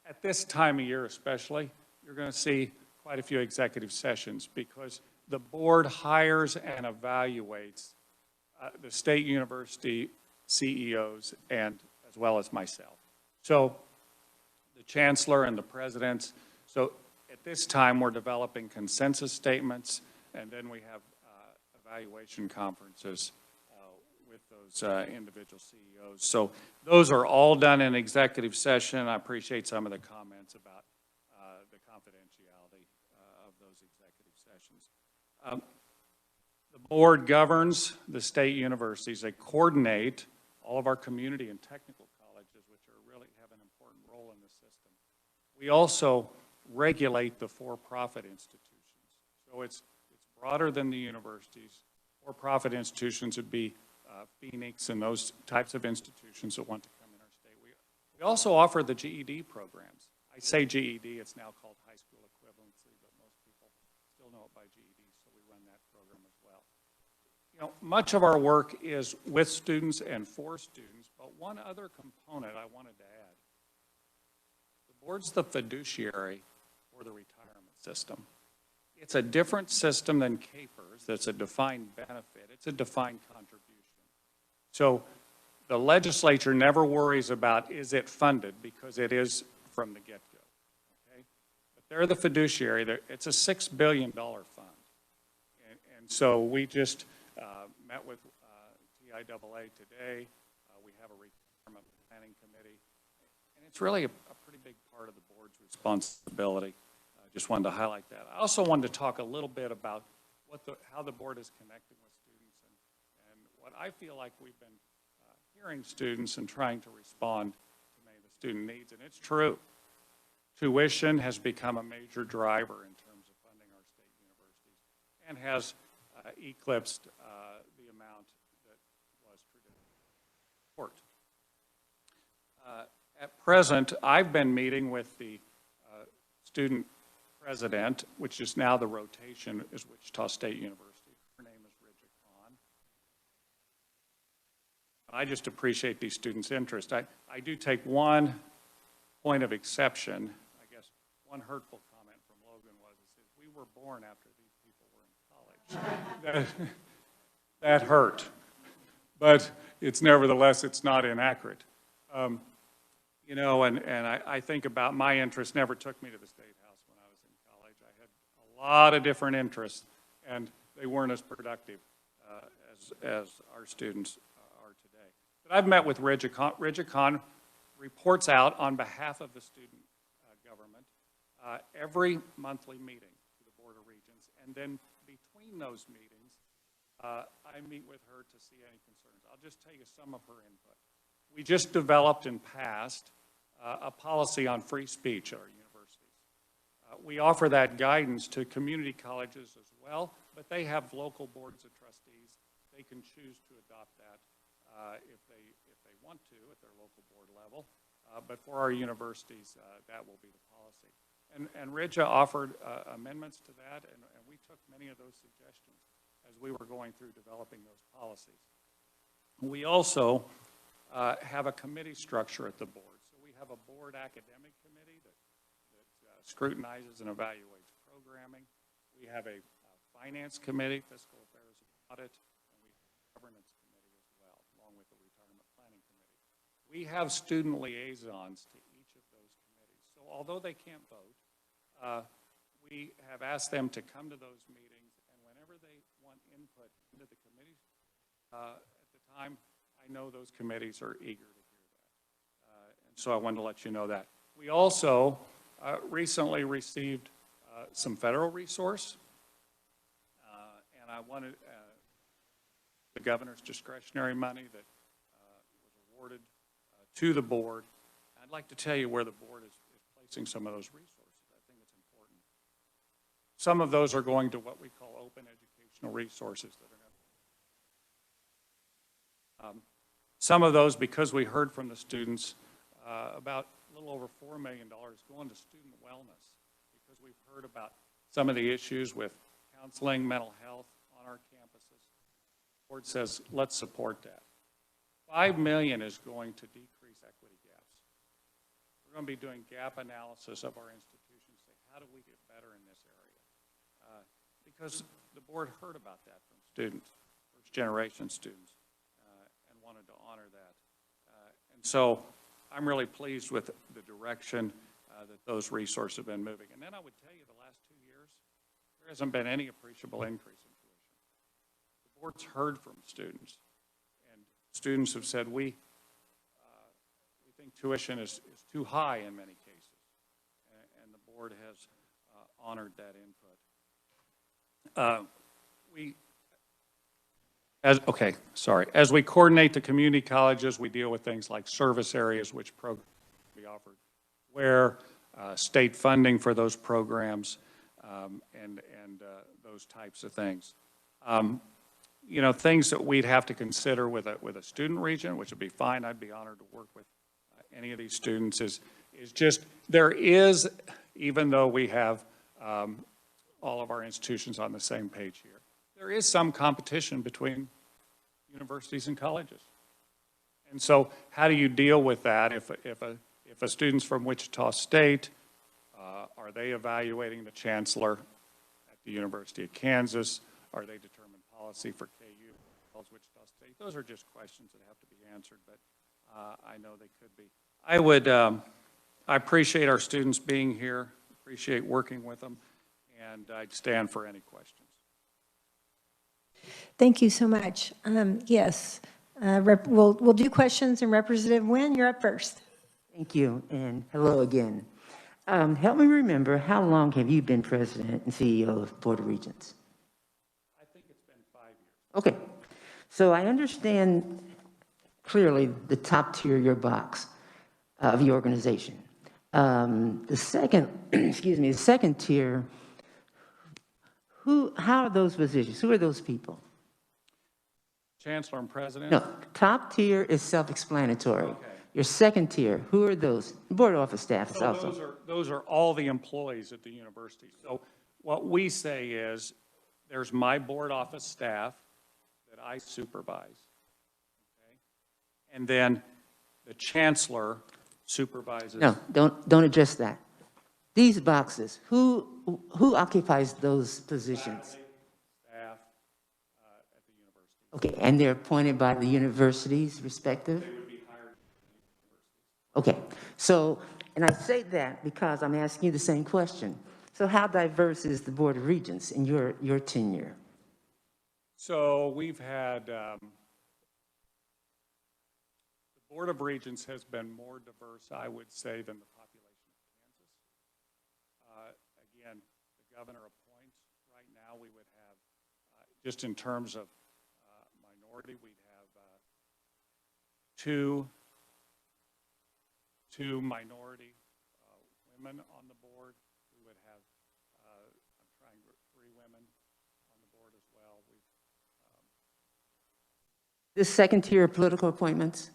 S13: at this time of year especially, you're going to see quite a few executive sessions because the board hires and evaluates the state university CEOs and as well as myself. So the chancellor and the presidents. So at this time we're developing consensus statements and then we have evaluation conferences with those individual CEOs. So those are all done in executive session. I appreciate some of the comments about the confidentiality of those executive sessions. The board governs the state universities. They coordinate all of our community and technical colleges, which really have an important role in the system. We also regulate the for-profit institutions. So it's broader than the universities. For-profit institutions would be Phoenix and those types of institutions that want to come in our state. We also offer the GED programs. I say GED, it's now called high school equivalency, but most people still know it by GED, so we run that program as well. You know, much of our work is with students and for students, but one other component I wanted to add. The board's the fiduciary for the retirement system. It's a different system than CAPERS. That's a defined benefit. It's a defined contribution. So the legislature never worries about is it funded because it is from the get-go. Okay? But they're the fiduciary. It's a $6 billion fund. And so we just met with TIAA today. We have a retirement planning committee. And it's really a pretty big part of the board's responsibility. Just wanted to highlight that. I also wanted to talk a little bit about how the board is connecting with students and what I feel like we've been hearing students and trying to respond to many of the student needs. And it's true. Tuition has become a major driver in terms of funding our state universities and has eclipsed the amount that was traditionally support. At present, I've been meeting with the student president, which is now the rotation, is Wichita State University. Her name is Regents. I just appreciate these students' interest. I do take one point of exception. I guess one hurtful comment from Logan was, it says, we were born after these people were in college. that hurt. But it's nevertheless, it's not inaccurate. You know, and I think about my interest never took me to the State House when I was in college. I had a lot of different interests, and they weren't as productive as our students are today. But I've met with Regicon. Regicon reports out on behalf of the student government every monthly meeting to the Board of Regents, and then between those meetings, I meet with her to see any concerns. I'll just tell you some of her input. We just developed and passed a policy on free speech at our universities. We offer that guidance to community colleges as well, but they have local boards of trustees. They can choose to adopt that if they want to at their local board level. But for our universities, that will be the policy. And Regia offered amendments to that, and we took many of those suggestions as we were going through developing those policies. We also have a committee structure at the board. So we have a board academic committee that scrutinizes and evaluates programming. We have a finance committee, fiscal affairs and audit, and we have a governance committee as well, along with the retirement planning committee. We have student liaisons to each of those committees. So although they can't vote, we have asked them to come to those meetings, and whenever they want input into the committees, at the time, I know those committees are eager to hear that. And so I wanted to let you know that. We also recently received some federal resource, and I wanted the governor's discretionary money that was awarded to the board. I'd like to tell you where the board is placing some of those resources. I think it's important. Some of those are going to what we call open educational resources that are some of those, because we heard from the students, about a little over $4 million going to student wellness, because we've heard about some of the issues with counseling, mental health on our campuses. The board says, let's support that. $5 million is going to decrease equity gaps. We're going to be doing gap analysis of our institutions, say, how do we get better in this area? Because the board heard about that from students, first-generation students. Wanted to honor that. And so I'm really pleased with the direction that those resources have been moving. And then I would tell you the last 2 years, there hasn't been any appreciable increase in tuition. The board's heard from students, and students have said, we think tuition is too high in many cases. And the board has honored that input. As we coordinate the community colleges, we deal with things like service areas, which programs we offered, where state funding for those programs, and those types of things. You know, things that we'd have to consider with a student regent, which would be fine. I'd be honored to work with any of these students. Is just there is, even though we have all of our institutions on the same page here, there is some competition between universities and colleges. And so how do you deal with that if a student's from Wichita State, are they evaluating the chancellor at the University of Kansas? Are they determining policy for KU, Wichita State? Those are just questions that have to be answered, but I know they could be. I appreciate our students being here, appreciate working with them, and I'd stand for any questions.
S1: Thank you so much. Yes, We'll do questions, and Representative Nguyen, you're up first.
S5: Thank you, and hello again. Help me remember, how long have you been president and CEO of Board of Regents?
S13: I think it's been 5 years.
S5: Okay, so I understand clearly the top tier of your box of your organization. The second, excuse me, the second tier, how are those positions? Who are those people?
S13: Chancellor and President?
S5: No, top tier is self-explanatory.
S13: Okay.
S5: Your second tier, who are those? Board office staff is
S13: So
S5: also.
S13: those are all the employees at the university. So what we say is, there's my board office staff that I supervise. Okay? And then the chancellor supervises.
S5: No, don't address that. These boxes, who occupies those positions?
S13: Staff at the university.
S5: Okay, and they're appointed by the universities respective?
S13: They would be hired.
S5: Okay, so, and I say that because I'm asking you the same question. So how diverse is the Board of Regents in your tenure?
S13: So we've had, the Board of Regents has been more diverse, I would say, than the population of Kansas. Again, the governor appoints. Right now, we would have, just in terms of minority, we'd have two minority women on the board. We would have, I'm trying, 3 women on the board as well.
S5: This second tier of political appointments?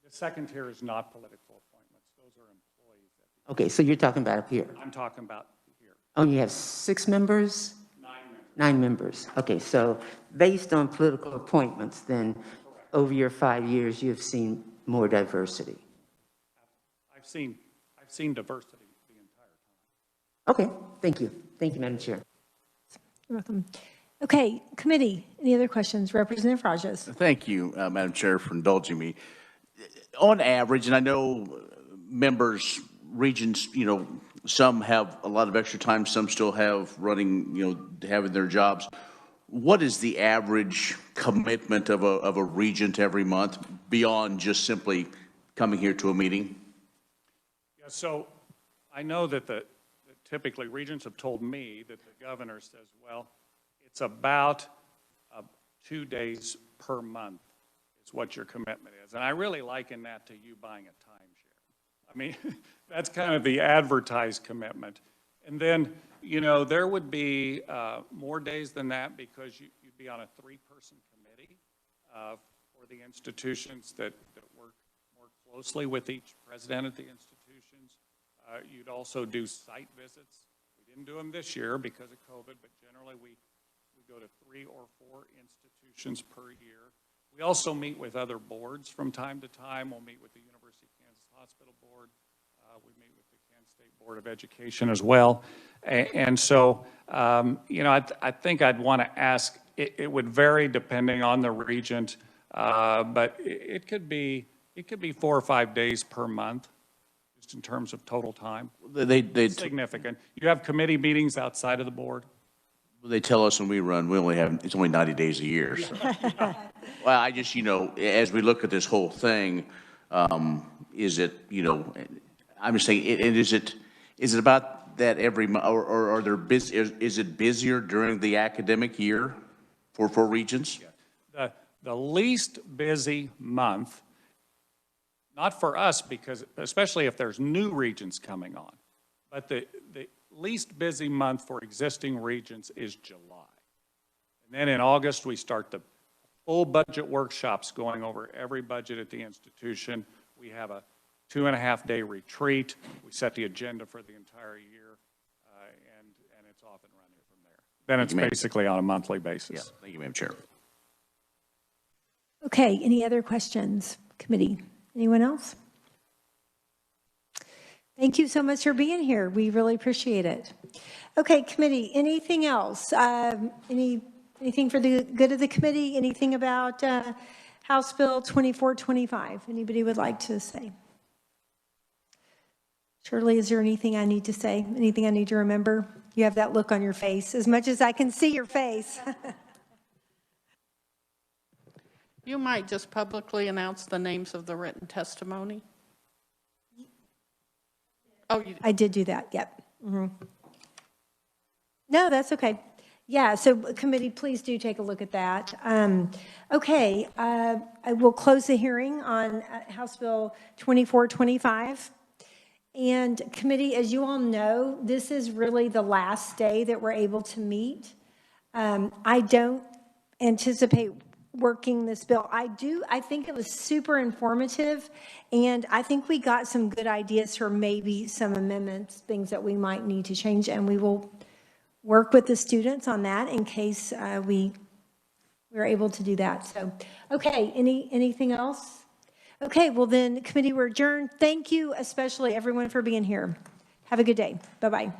S13: The second tier is not political appointments. Those are employees.
S5: Okay, so you're talking about up here.
S13: I'm talking about here.
S5: Oh, you have 6 members?
S13: 9 members.
S5: 9 members. Okay, so based on political appointments, then over your 5 years, you have seen more diversity.
S13: I've seen diversity the entire time.
S5: Okay, thank you. Thank you, Madam Chair.
S1: You're welcome. Okay, committee, any other questions? Representative Rajas.
S10: Thank you, Madam Chair, for indulging me. On average, and I know members, regents, some have a lot of extra time, some still have running, having their jobs. What is the average commitment of a regent every month beyond just simply coming here to a meeting?
S13: Yeah, so I know that that typically regents have told me that the governor says, well, it's about 2 days per month is what your commitment is. And I really liken that to you buying a timeshare. I mean, that's kind of the advertised commitment. And then, there would be more days than that because you'd be on a 3-person committee for the institutions that work more closely with each president at the institutions. You'd also do site visits. We didn't do them this year because of COVID, but generally we go to 3 or 4 institutions per year. We also meet with other boards from time to time. We'll meet with the University of Kansas Hospital Board. We meet with the Kansas State Board of Education as well. And so, I think I'd want to ask, it would vary depending on the regent, but it could be 4 or 5 days per month, just in terms of total time. It's significant. You have committee meetings outside of the board?
S10: They tell us when we run, it's only 90 days a year. So. Well, I just, as we look at this whole thing, is it, I'm just saying, is it about that every month, or are there is it busier during the academic year for regents?
S13: Yeah. The least busy month, not for us, because especially if there's new regents coming on, but the least busy month for existing regents is July. And then in August, we start the full budget workshops going over every budget at the institution. We have a 2.5-day retreat. We set the agenda for the entire year, and it's off and running from there. Then it's basically on a monthly basis.
S10: Yeah. Thank you, Madam Chair.
S1: Okay, any other questions, committee? Anyone else? Thank you so much for being here. We really appreciate it. Okay, committee, anything else? Anything for the good of the committee? Anything about House Bill 2425? Anybody would like to say? Shirley, is there anything I need to say? Anything I need to remember? You have that look on your face, as much as I can see your face.
S14: You might just publicly announce the names of the written testimony. Oh, you,
S1: I did do that, yep. Mhm. No, that's okay. Yeah, so committee, please do take a look at that. Okay, I will close the hearing on House Bill 2425. And committee, as you all know, this is really the last day that we're able to meet. I don't anticipate working this bill. I think it was super informative, and I think we got some good ideas for maybe some amendments, things that we might need to change, and we will work with the students on that in case we're able to do that. So, okay, anything else? Okay, well then, committee, we're adjourned. Thank you, especially everyone, for being here. Have a good day. Bye-bye.